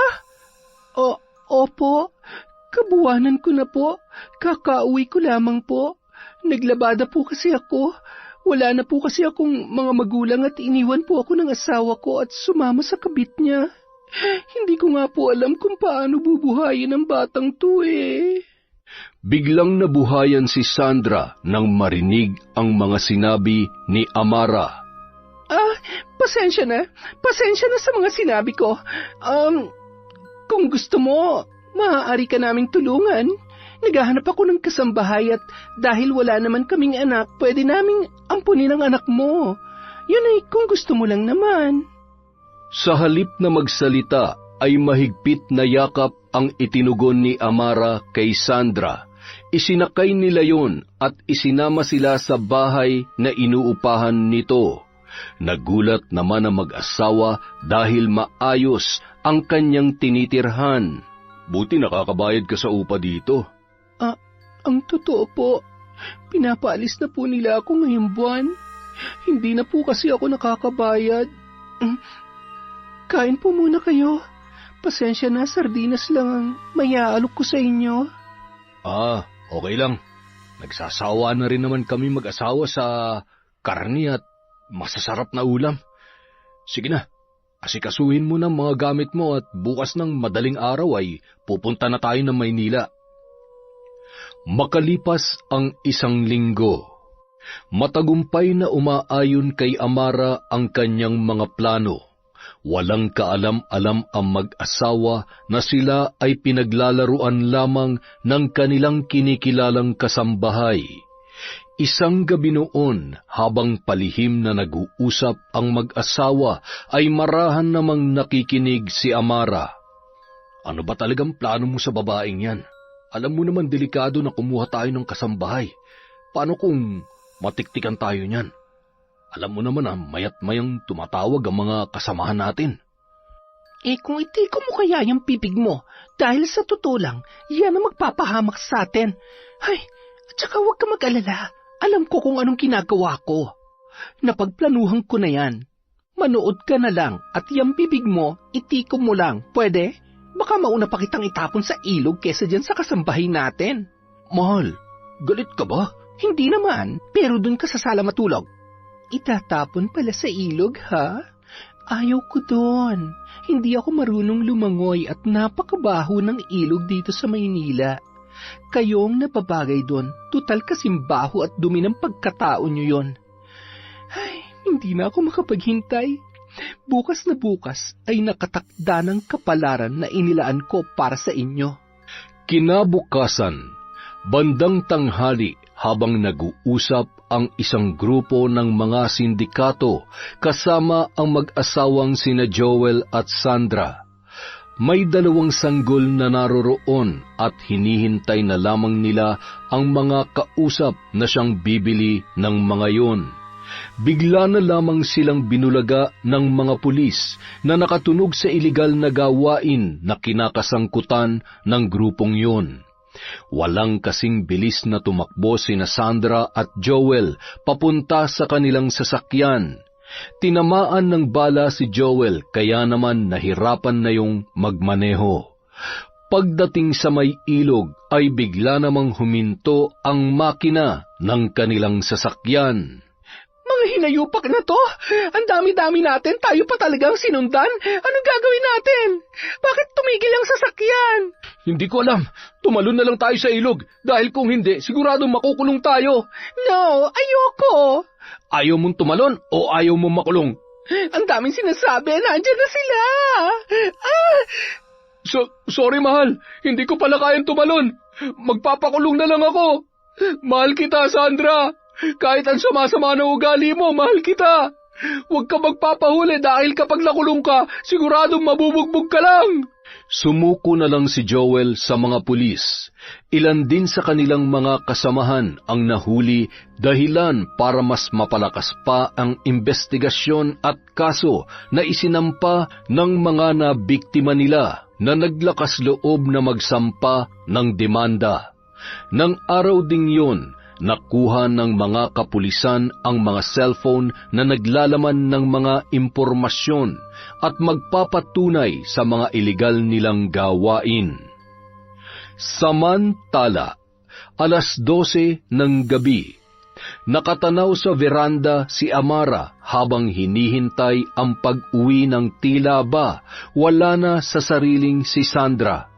Opo. Kabuwanan ko na po. Kakauwi ko lamang po. Naglabada po kasi ako. Wala na po kasi akong mga magulang at iniwan po ako ng asawa ko at sumama sa kabit niya. Hindi ko nga po alam kung paano bubuhayin ang batang to eh. Biglang nabuhayan si Sandra nang marinig ang mga sinabi ni Amara. Pasensya na. Pasensya na sa mga sinabi ko. Kung gusto mo... maaari ka naming tulungan. Naghahanap ako ng kasambahay at dahil wala naman kaming anak, pwede naming ampunin ang anak mo. Yun ay kung gusto mo lang naman. Sa halip na magsalita, ay mahigpit na yakap ang itinugon ni Amara kay Sandra. Isinakay nila yon at isinama sila sa bahay na inuupahan nito. Nagulat naman ang mag-asawa dahil maayos ang kanyang tinitirhan. Buti nakakabayad ka sa upa dito. Ang totoo po, Pinapaalis na po nila ako ngayong buwan. Hindi na po kasi ako nakakabayad. Kain po muna kayo. Pasensya na, sardinas lang ang mayaalok ko sa inyo. Okay lang. Nagsasawa na rin naman kami mag-asawa sa karni at masasarap na ulam. Sige na, asikasuhin mo ng mga gamit mo at bukas ng madaling araw ay pupunta na tayo ng Maynila. Makalipas ang 1 linggo, matagumpay na umaayon kay Amara ang kanyang mga plano. Walang kaalam-alam ang mag-asawa na sila ay pinaglalaruan lamang ng kanilang kinikilalang kasambahay. Isang gabi noon, habang palihim na nag-uusap ang mag-asawa, ay marahan namang nakikinig si Amara. Ano ba talagang plano mo sa babaeng yan? Alam mo naman delikado na kumuha tayo ng kasambahay. Paano kung matiktikan tayo niyan? Alam mo naman mayat mayang tumatawag ang mga kasamahan natin. Kung itiko mo kaya yung pipig mo, dahil sa totoo lang, yan ang magpapahamak sa atin. Ay, at saka huwag ka mag-alala. Alam ko kung anong ginagawa ko. Napagplanuhan ko na yan. Manood ka na lang at yung bibig mo, itiko mo lang. Pwede? Baka mauna pa kitang itapon sa ilog kesa dyan sa kasambahay natin. Mahal, galit ka ba? Hindi naman, pero dun ka sa sala matulog. Itatapon pala sa ilog, ha? Ayaw ko doon. Hindi ako marunong lumangoy at napakabaho ng ilog dito sa Maynila. Kayong napabagay doon, tutal kasimbaho at dumi ng pagkatao nyo yon. Ay, hindi na ako makapaghintay. Bukas na bukas ay nakatakda ng kapalaran na inilaan ko para sa inyo. Kinabukasan, bandang tanghali, habang nag-uusap ang isang grupo ng mga sindikato kasama ang mag-asawang sina Joel at Sandra. May 2 sanggol na naroroon at hinihintay na lamang nila ang mga kausap na siyang bibili ng mga yon. Bigla na lamang silang binulaga ng mga pulis na nakatunog sa iligal na gawain na kinakasangkutan ng grupong yon. Walang kasing bilis na tumakbo sina Sandra at Joel papunta sa kanilang sasakyan. Tinamaan ng bala si Joel kaya naman nahirapan na yung magmaneho. Pagdating sa may ilog ay bigla namang huminto ang makina ng kanilang sasakyan. Mga hinayupak na to! Ang dami-dami natin, tayo pa talagang sinundan. Anong gagawin natin? Bakit tumigil ang sasakyan? Hindi ko alam. Tumalon na lang tayo sa ilog. Dahil kung hindi, siguradong makukulong tayo. No, ayoko. Ayaw mong tumalon o ayaw mong makulong? Ang daming sinasabi, nandyan na sila. Sorry mahal, hindi ko pala kayang tumalon. Magpapakulong na lang ako. Mahal kita, Sandra. Kahit ang sama-sama na ugali mo, mahal kita. Huwag ka magpapahuli dahil kapag nakulong ka, siguradong mabubugbog ka lang. Sumuko na lang si Joel sa mga pulis. Ilan din sa kanilang mga kasamahan ang nahuli dahilan para mas mapalakas pa ang investigasyon at kaso na isinampa ng mga nabiktima nila na naglakas loob na magsampa ng demanda. Nang araw ding yun, nakuha ng mga kapulisan ang mga cellphone na naglalaman ng mga impormasyon at magpapatunay sa mga iligal nilang gawain. Samantala, 12:00 ng gabi, nakatanaw sa veranda si Amara habang hinihintay ang pag-uwi ng tila ba wala na sa sariling si Sandra.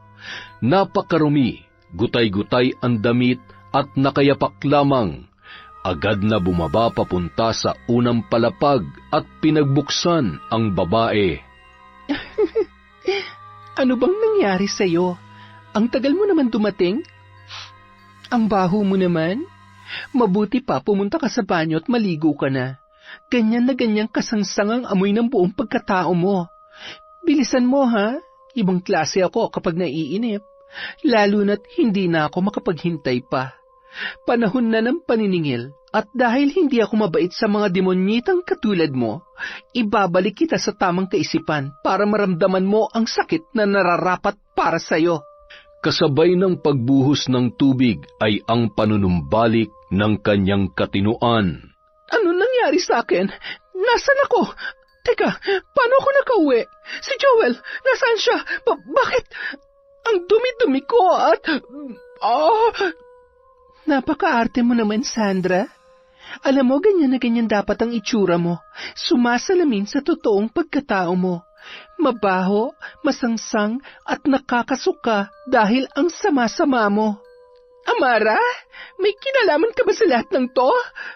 Napakarumi, gutay-gutay ang damit at nakayapak lamang. Agad na bumaba papunta sa unang palapag at pinagbuksan ang babae. Ano bang nangyari sa'yo? Ang tagal mo naman dumating? Ang baho mo naman? Mabuti pa pumunta ka sa banyo at maligo ka na. Ganyan na ganyang kasangsangang amoy ng buong pagkatao mo. Bilisan mo ha? Ibang klase ako kapag naiinip. Lalo na't hindi na ako makapaghintay pa. Panahon na ng paniningil at dahil hindi ako mabait sa mga demonyitang katulad mo, ibabalik kita sa tamang kaisipan para maramdaman mo ang sakit na nararapat para sa'yo. Kasabay ng pagbuhos ng tubig ay ang panunumbalik ng kanyang katinuan. Ano nangyari sa akin? Nasaan ako? Teka, paano ako nakauwi? Si Joel, nasaan siya? Bakit? Ang dumi-dumi ko at... Napaka-arte mo naman, Sandra. Alam mo, ganyan na ganyan dapat ang itsura mo. Sumasalamin sa totoong pagkatao mo. Mabaho, masangsang, at nakakasuka dahil ang sama-sama mo. Amara, may kinalaman ka ba sa lahat ng to?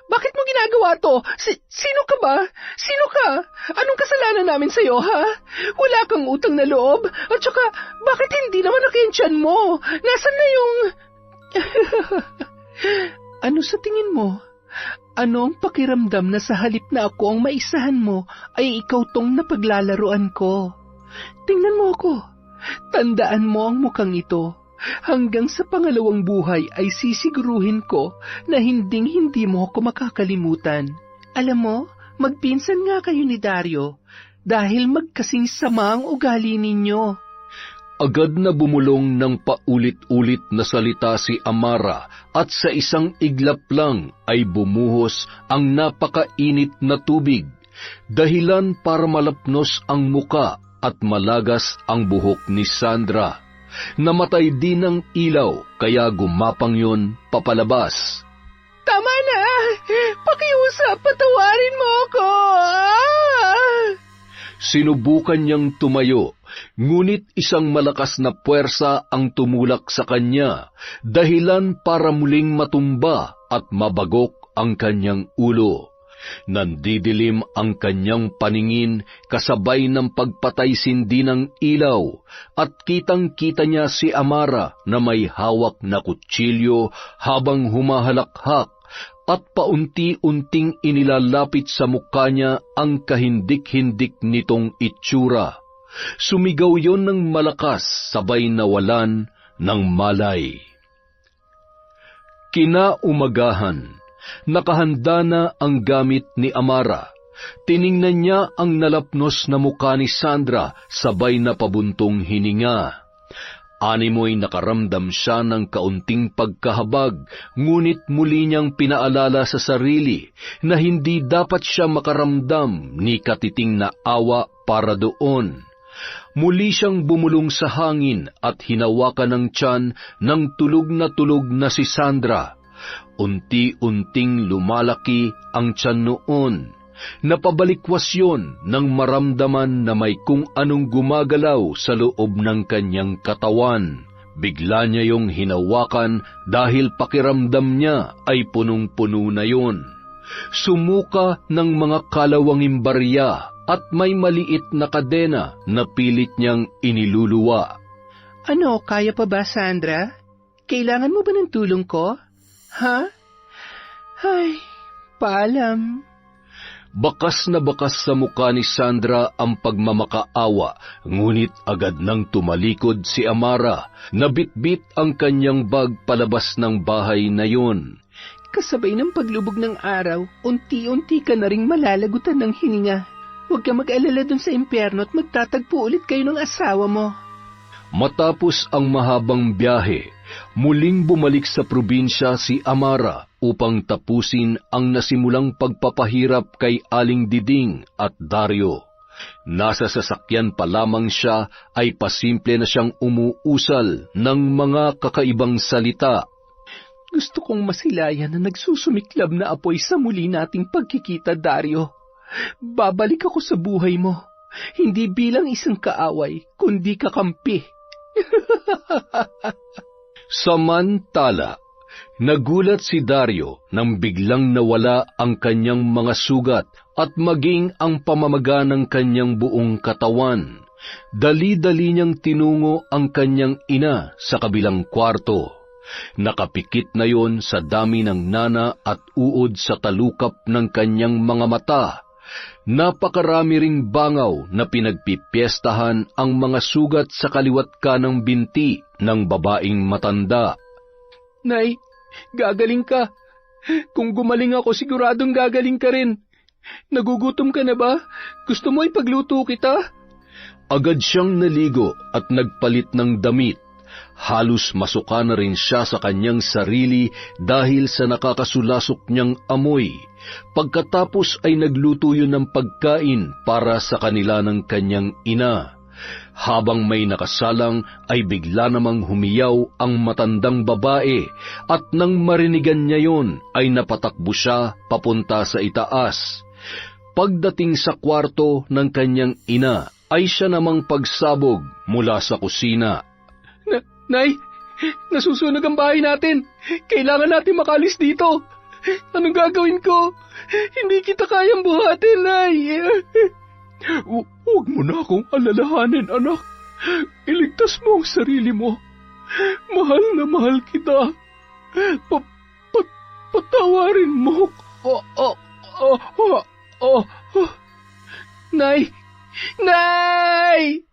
Bakit mo ginagawa to? Sino ka ba? Sino ka? Anong kasalanan namin sa'yo, ha? Wala kang utang na loob? At saka, bakit hindi naman nakensyan mo? Nasaan na yung... Ano sa tingin mo? Ano ang pakiramdam na sa halip na ako ang maisahan mo ay ikaw tong napaglalaruan ko? Tingnan mo ako. Tandaan mo ang mukhang ito. Hanggang sa pangalawang buhay ay sisiguruhin ko na hinding-hindi mo ako makakalimutan. Alam mo, magpinsan nga kayo ni Dario dahil magkasing sama ang ugali ninyo. Agad na bumulong ng paulit-ulit na salita si Amara at sa isang iglap lang ay bumuhos ang napakainit na tubig, dahilan para malapnos ang muka at malagas ang buhok ni Sandra. Namatay din ang ilaw kaya gumapang yon papalabas. Tama na! Pakiusap, patawarin mo ako! Sinubukan niyang tumayo, ngunit isang malakas na puwersa ang tumulak sa kanya, dahilan para muling matumba at mabagok ang kanyang ulo. Nandidilim ang kanyang paningin kasabay ng pagpatay-sindi ng ilaw at kitang-kita niya si Amara na may hawak na kutsilyo habang humahalakhak at paunti-unting inilalapit sa mukha niya ang kahindik-hindik nitong itsura. Sumigaw yon ng malakas sabay nawalan ng malay. Kinaumagahan, nakahanda na ang gamit ni Amara. Tiningnan niya ang nalapnos na mukha ni Sandra sabay na pabuntong hininga. Animoy nakaramdam siya ng kaunting pagkahabag, ngunit muli niyang pinaalala sa sarili na hindi dapat siya makaramdam ni katiting na awa para doon. Muli siyang bumulong sa hangin at hinawakan ng tiyan ng tulog na si Sandra. Unti-unting lumalaki ang tiyan noon. Napabalikwas yon nang maramdaman na may kung anong gumagalaw sa loob ng kanyang katawan. Bigla niya yung hinawakan dahil pakiramdam niya ay punong-puno na yon. Sumuka ng mga kalawanging barya at may maliit na kadena na pilit niyang iniluluwa. Ano, kaya pa ba, Sandra? Kailangan mo ba ng tulong ko? Ha? Ay, paalam. Bakas na bakas sa mukha ni Sandra ang pagmamakaawa, ngunit agad nang tumalikod si Amara, nabitbit ang kanyang bag palabas ng bahay na yon. Kasabay ng paglubog ng araw, unti-unti ka na ring malalagutan ng hininga. Huwag ka mag-alala dun sa impyerno at magtatagpo ulit kayo ng asawa mo. Matapos ang mahabang biyahe, muling bumalik sa probinsya si Amara upang tapusin ang nasimulang pagpapahirap kay Aling Diding at Dario. Nasa sasakyan pa lamang siya ay pasimple na siyang umuusal ng mga kakaibang salita. Gusto kong masilayan na nagsusumiklab na apoy sa muli nating pagkikita, Dario. Babalik ako sa buhay mo, hindi bilang isang kaaway, kundi kakampi. Samantala, nagulat si Dario nang biglang nawala ang kanyang mga sugat at maging ang pamamaga ng kanyang buong katawan. Dali-dali niyang tinungo ang kanyang ina sa kabilang kwarto. Nakapikit na yon sa dami ng nana at uod sa talukap ng kanyang mga mata. Napakarami ring bangaw na pinagpipiestahan ang mga sugat sa kaliwat kanang binti ng babaeng matanda. Nay, gagaling ka. Kung gumaling ako, siguradong gagaling ka rin. Nagugutom ka na ba? Gusto mo ipagluto kita? Agad siyang naligo at nagpalit ng damit. Halos masuka na rin siya sa kanyang sarili dahil sa nakakasulasok niyang amoy. Pagkatapos ay nagluto yun ng pagkain para sa kanila ng kanyang ina. Habang may nakasalang ay bigla namang humiyaw ang matandang babae at nang marinigan niya yon ay napatakbo siya papunta sa itaas. Pagdating sa kwarto ng kanyang ina ay siya namang pagsabog mula sa kusina. Nay, nasusunog ang bahay natin. Kailangan natin makalis dito. Anong gagawin ko? Hindi kita kayang buhatin, Nay. Huwag mo na akong alalahanin, anak. Iligtas mo ang sarili mo. Mahal na mahal kita. Patawarin mo. Nay! Nay!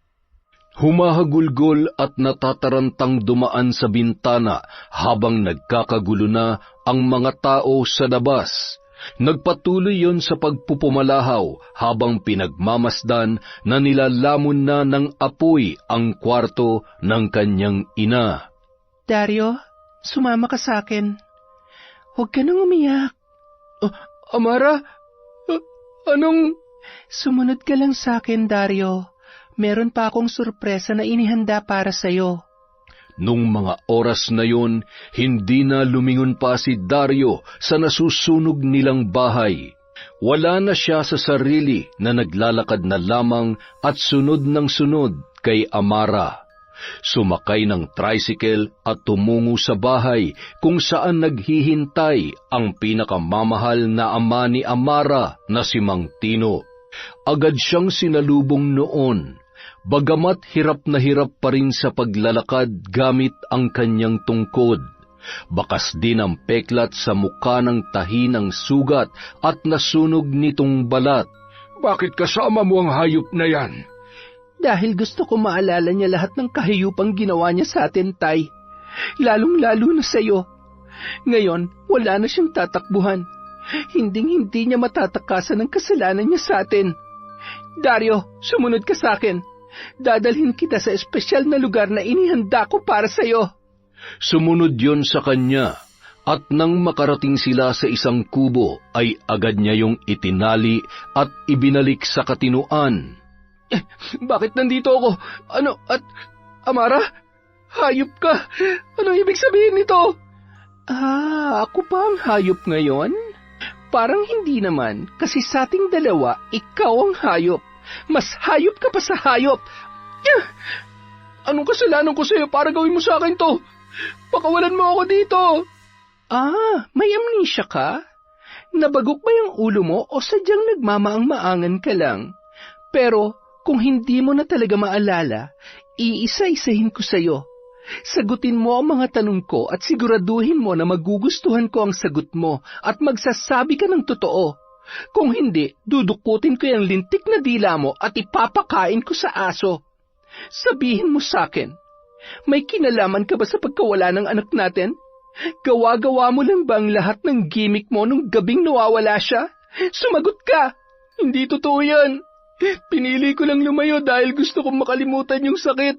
Humahagulgol at natatarantang dumaan sa bintana habang nagkakagulo na ang mga tao sa labas. Nagpatuloy yon sa pagpupumalahaw habang pinagmamasdan na nilalamon na ng apoy ang kwarto ng kanyang ina. Dario, sumama ka sa akin. Huwag ka nang umiyak. Amara, anong... Sumunod ka lang sa akin, Dario. Meron pa akong sorpresa na inihanda para sa'yo. Nung mga oras na yun, hindi na lumingon pa si Dario sa nasusunog nilang bahay. Wala na siya sa sarili na naglalakad na lamang at sunod ng sunod kay Amara. Sumakay ng tricycle at tumungo sa bahay kung saan naghihintay ang pinakamamahal na ama ni Amara na si Mang Tino. Agad siyang sinalubong noon. Bagamat hirap na hirap pa rin sa paglalakad gamit ang kanyang tungkod. Bakas din ang peklat sa mukha ng tahi ng sugat at nasunog nitong balat. Bakit kasama mo ang hayop na yan? Dahil gusto ko maalala niya lahat ng kahiyupang ginawa niya sa atin, Tay. Lalong-lalo na sa'yo. Ngayon, wala na siyang tatakbuhan. Hinding-hindi niya matatakasan ang kasalanan niya sa atin. Dario, sumunod ka sa akin. Dadalhin kita sa espesyal na lugar na inihanda ko para sa'yo. Sumunod yon sa kanya, at nang makarating sila sa isang kubo, ay agad niya yung itinali at ibinalik sa katinuan. Bakit nandito ako? Amara? Hayop ka? Ano ibig sabihin nito? Ako pa ang hayop ngayon? Parang hindi naman, kasi sa ating dalawa, ikaw ang hayop. Mas hayop ka pa sa hayop. Anong kasalanan ko sa'yo para gawin mo sa akin to? Pakawalan mo ako dito. May amnesia ka? Nabagok ba yung ulo mo o sadyang nagmamaang-maangan ka lang? Pero kung hindi mo na talaga maalala, iisa-isahin ko sa'yo. Sagutin mo ang mga tanong ko at siguraduhin mo na magugustuhan ko ang sagot mo at magsasabi ka ng totoo. Kung hindi, dudukutin ko yung lintik na dila mo at ipapakain ko sa aso. Sabihin mo sa akin, may kinalaman ka ba sa pagkawala ng anak natin? Gawa-gawa mo lang ba ang lahat ng gimmick mo nung gabing nawawala siya? Sumagot ka! Hindi totoo yan. Pinili ko lang lumayo dahil gusto kong makalimutan yung sakit.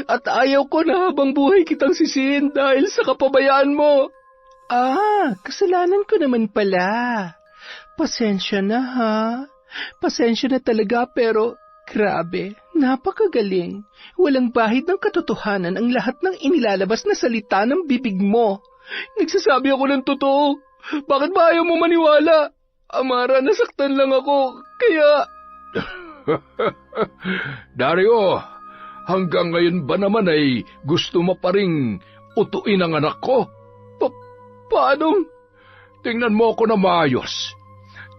At ayaw ko na habang buhay kitang sisihin dahil sa kapabayaan mo. Kasalanan ko naman pala. Pasensya na ha. Pasensya na talaga pero grabe, napakagaling. Walang bahid ng katotohanan ang lahat ng inilalabas na salita ng bibig mo. Nagsasabi ako ng totoo. Bakit ba ayaw mo maniwala? Amara, nasaktan lang ako, kaya... Dario, hanggang ngayon ba naman ay gusto mo pa ring utuin ang anak ko? Paano? Tingnan mo ako na maayos.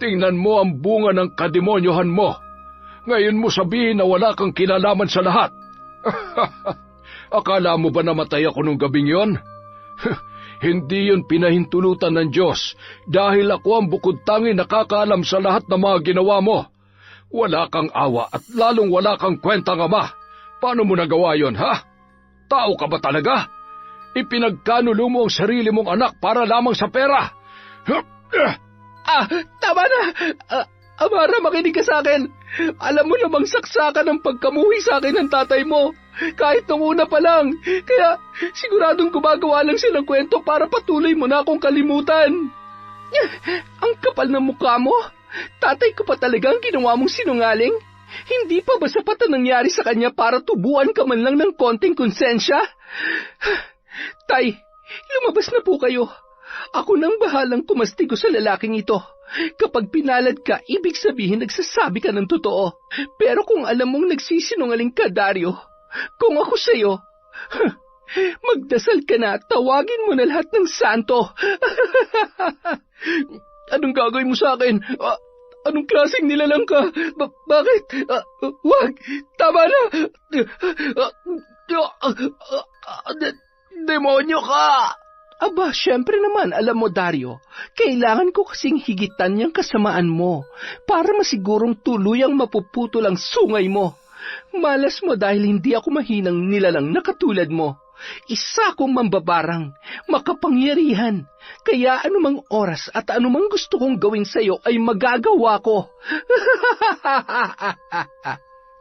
Tingnan mo ang bunga ng kademonyohan mo. Ngayon mo sabihin na wala kang kinalaman sa lahat. Akala mo ba namatay ako nung gabing yon? Hindi yun pinahintulutan ng Diyos dahil ako ang bukod-tangi nakakaalam sa lahat ng mga ginawa mo. Wala kang awa at lalong wala kang kwentang ama. Paano mo nagawa yon, ha? Tao ka ba talaga? Ipinagkanulo mo ang sarili mong anak para lamang sa pera. Tama na! Amara, makinig ka sa akin. Alam mo namang saksakan ang pagkamuhi sa akin ng tatay mo. kahit nung una pa lang. Kaya siguradong gumagawa lang silang kwento para patuloy mo na akong kalimutan. Ang kapal ng mukha mo. Tatay ko pa talagang ginawa mong sinungaling? Hindi pa ba sapat ang nangyari sa kanya para tubuan ka man lang ng konting konsensya? Tay, lumabas na po kayo. Ako nang bahalang tumastigo sa lalaking ito. Kapag pinalad ka, ibig sabihin nagsasabi ka ng totoo. Pero kung alam mong nagsisinungaling ka, Dario, kung ako sa'yo, magdasal ka na, tawagin mo na lahat ng santo. Anong gagawin mo sa akin? Anong klaseng nilalang ka? Bakit? Wag! Tama na! Demonyo ka! Aba, syempre naman, alam mo, Dario, kailangan ko kasing higitan niyang kasamaan mo para masigurong tuluyang mapuputol ang sungay mo. Malas mo dahil hindi ako mahinang nilalang na katulad mo. Isa kong mambabarang, makapangyarihan, kaya anumang oras at anumang gusto kong gawin sa'yo ay magagawa ko.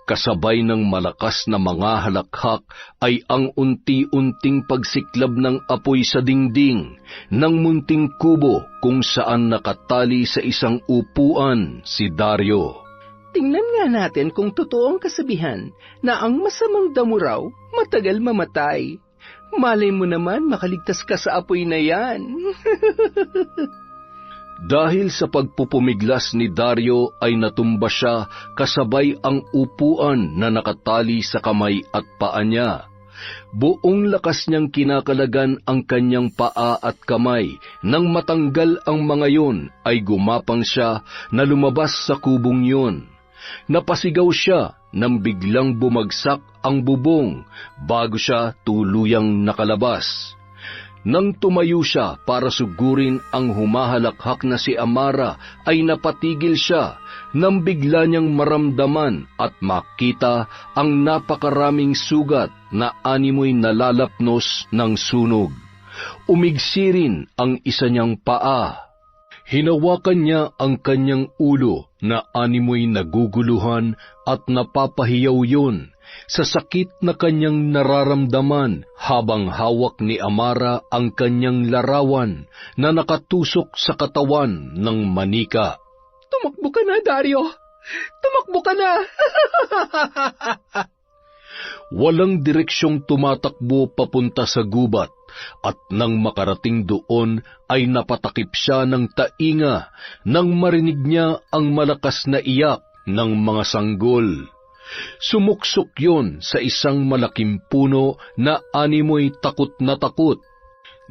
Kasabay ng malakas na mga halakhak ay ang unti-unting pagsiklab ng apoy sa dingding ng munting kubo kung saan nakatali sa isang upuan si Dario. Tingnan nga natin kung totoo ang kasabihan na ang masamang damo raw matagal mamatay. Malay mo naman makaligtas ka sa apoy na yan. Dahil sa pagpupumiglas ni Dario ay natumba siya kasabay ang upuan na nakatali sa kamay at paa niya. Buong lakas niyang kinakalagan ang kanyang paa at kamay. Nang matanggal ang mga yon ay gumapang siya na lumabas sa kubong yon. Napasigaw siya nang biglang bumagsak ang bubong bago siya tuluyang nakalabas. Nang tumayo siya para sugurin ang humahalakhak na si Amara ay napatigil siya nang bigla niyang maramdaman at makita ang napakaraming sugat na animoy nalalapnos ng sunog. Umigsi rin ang isa niyang paa. Hinawakan niya ang kanyang ulo na animoy naguguluhan at napapahiyaw yun sa sakit na kanyang nararamdaman habang hawak ni Amara ang kanyang larawan na nakatusok sa katawan ng manika. Tumakbo ka na, Dario! Tumakbo ka na! Walang direksyong tumatakbo papunta sa gubat at nang makarating doon ay napatakip siya ng tainga nang marinig niya ang malakas na iyak ng mga sanggol. Sumuksok yon sa isang malaking puno na animoy takot na takot.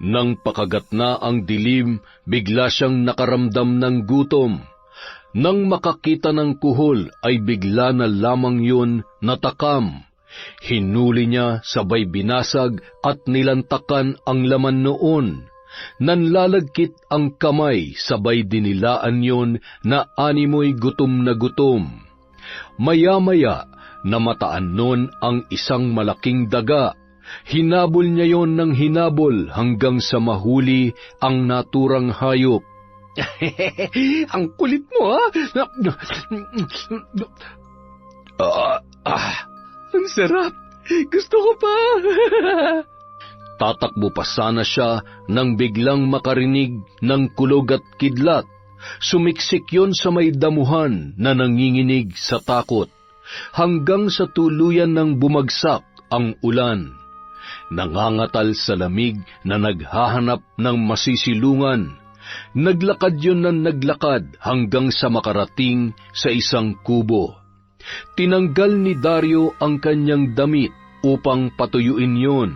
Nang pakagat na ang dilim, bigla siyang nakaramdam ng gutom. Nang makakita ng kuhol ay bigla na lamang yon natakam. Hinuli niya sabay binasag at nilantakan ang laman noon. Nanlalagkit ang kamay sabay dinilaan yon na animoy gutom na gutom. Maya-maya, namataan nun ang isang malaking daga. Hinabol niya yon ng hinabol hanggang sa mahuli ang naturang hayop. Ang kulit mo, ha? Ang sarap. Gusto ko pa. Tatakbo pa sana siya nang biglang makarinig ng kulog at kidlat. Sumiksik yon sa may damuhan na nanginginig sa takot, hanggang sa tuluyan ng bumagsak ang ulan. Nangangatal sa lamig na naghahanap ng masisilungan. Naglakad yon ng naglakad hanggang sa makarating sa isang kubo. Tinanggal ni Dario ang kanyang damit upang patuyuin yon.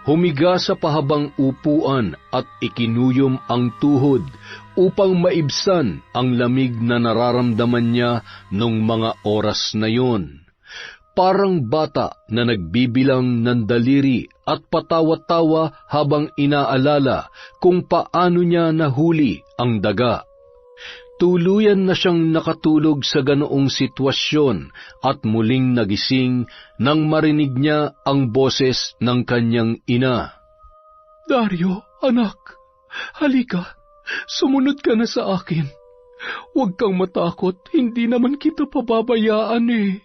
Humiga sa pahabang upuan at ikinuyom ang tuhod upang maibsan ang lamig na nararamdaman niya nung mga oras na yon. Parang bata na nagbibilang ng daliri at patawa-tawa habang inaalala kung paano niya nahuli ang daga. Tuluyan na siyang nakatulog sa ganoong sitwasyon at muling nagising nang marinig niya ang boses ng kanyang ina. Dario, anak, halika, sumunod ka na sa akin. Huwag kang matakot, hindi naman kita pababayaan eh.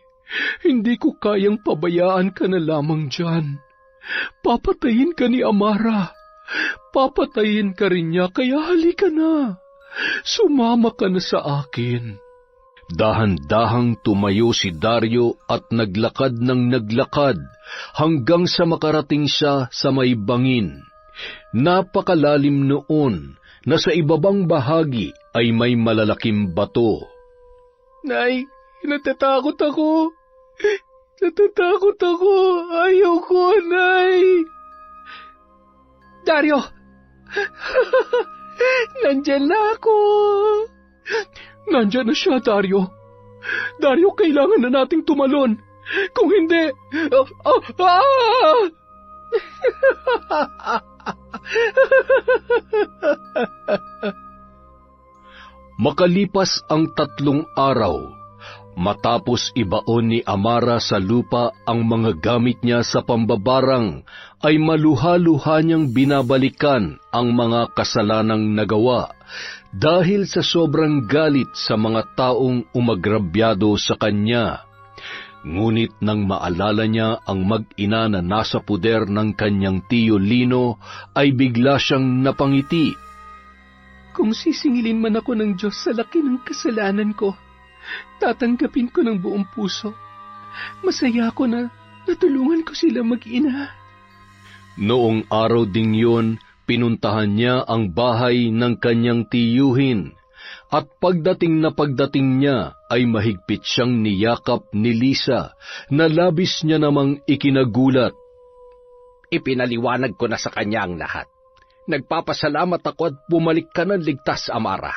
Hindi ko kayang pabayaan ka na lamang dyan. Papatayin ka ni Amara. Papatayin ka rin niya, kaya halika na. Sumama ka na sa akin. Dahan-dahang tumayo si Dario at naglakad ng naglakad hanggang sa makarating siya sa may bangin. Napakalalim noon na sa ibabang bahagi ay may malalaking bato. Nay, natatakot ako. Natatakot ako. Ayoko, Nay. Dario! Nandyan na ako. Nandyan na siya, Dario. Dario, kailangan na nating tumalon. Kung hindi... Makalipas ang 3 araw, matapos ibaon ni Amara sa lupa ang mga gamit niya sa pambabarang, ay maluha-luha niyang binabalikan ang mga kasalanang nagawa dahil sa sobrang galit sa mga taong umagrabyado sa kanya. Ngunit nang maalala niya ang mag-ina na nasa puder ng kanyang tiyo Lino, ay bigla siyang napangiti. Kung sisingilin man ako ng Diyos sa laki ng kasalanan ko, tatanggapin ko ng buong puso. Masaya ako na natulungan ko sila mag-ina. Noong araw ding yun, pinuntahan niya ang bahay ng kanyang tiyuhin, at pagdating niya ay mahigpit siyang niyakap ni Lisa na labis niya namang ikinagulat. Ipinaliwanag ko na sa kanya ang lahat. Nagpapasalamat ako at bumalik ka ng ligtas, Amara.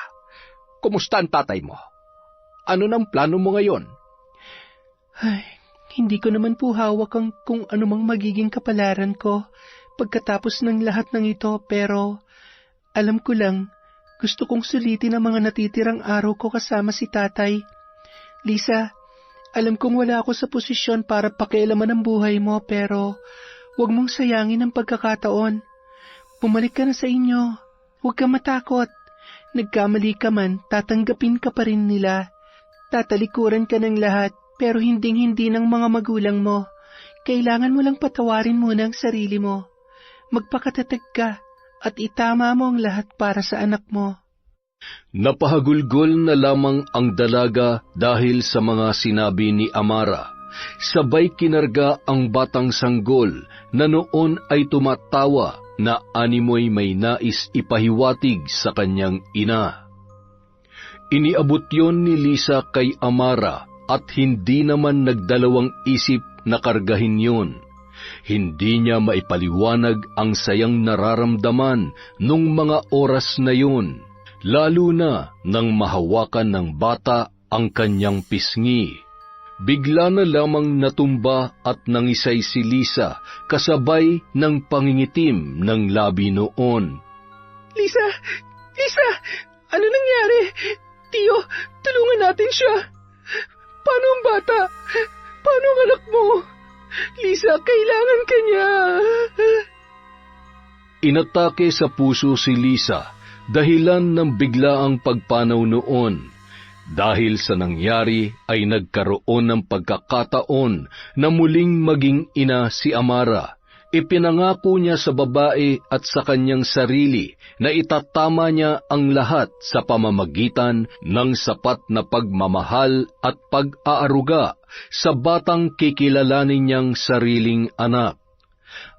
Kumusta ang tatay mo? Ano nang plano mo ngayon? Ay, hindi ko naman po hawak kung anumang magiging kapalaran ko pagkatapos ng lahat ng ito, pero alam ko lang, gusto kong sulitin ang mga natitirang araw ko kasama si tatay. Lisa, alam kong wala ako sa posisyon para pakialaman ang buhay mo, pero huwag mong sayangin ang pagkakataon. Bumalik ka na sa inyo. Huwag ka matakot. Nagkamali ka man, tatanggapin ka pa rin nila. Tatalikuran ka ng lahat, pero hindi ng mga magulang mo. Kailangan mo lang patawarin muna ang sarili mo. Magpakatatag ka, at itama mo ang lahat para sa anak mo. Napahagulgol na lamang ang dalaga dahil sa mga sinabi ni Amara. Sabay kinarga ang batang sanggol na noon ay tumatawa na animoy may nais ipahiwatig sa kanyang ina. Iniabot yon ni Lisa kay Amara at hindi naman nagdalawang isip na kargahin yon. Hindi niya maipaliwanag ang sayang nararamdaman nung mga oras na yon, lalo na nang mahawakan ng bata ang kanyang pisngi. Bigla na lamang natumba at nangisay si Lisa kasabay ng pangingitim ng labi noon. Lisa! Lisa! Ano nangyari? Tiyo, tulungan natin siya. Paano ang bata? Paano ang anak mo? Lisa, kailangan ka niya. Inatake sa puso si Lisa dahilan ng biglaang pagpanaw noon. Dahil sa nangyari ay nagkaroon ng pagkakataon na muling maging ina si Amara. Ipinangako niya sa babae at sa kanyang sarili na itatama niya ang lahat sa pamamagitan ng sapat na pagmamahal at pag-aaruga sa batang kikilalanin niyang sariling anak.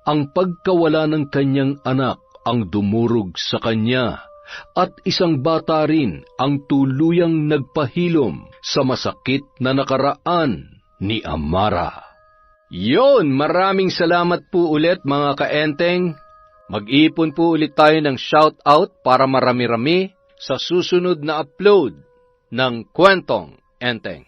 Ang pagkawala ng kanyang anak ang dumurog sa kanya, at isang bata rin ang tuluyang nagpahilom sa masakit na nakaraan ni Amara. Yon, maraming salamat po ulit mga kaenteng. Mag-ipon po ulit tayo ng shoutout para marami-rami sa susunod na upload ng Kwentong Enteng.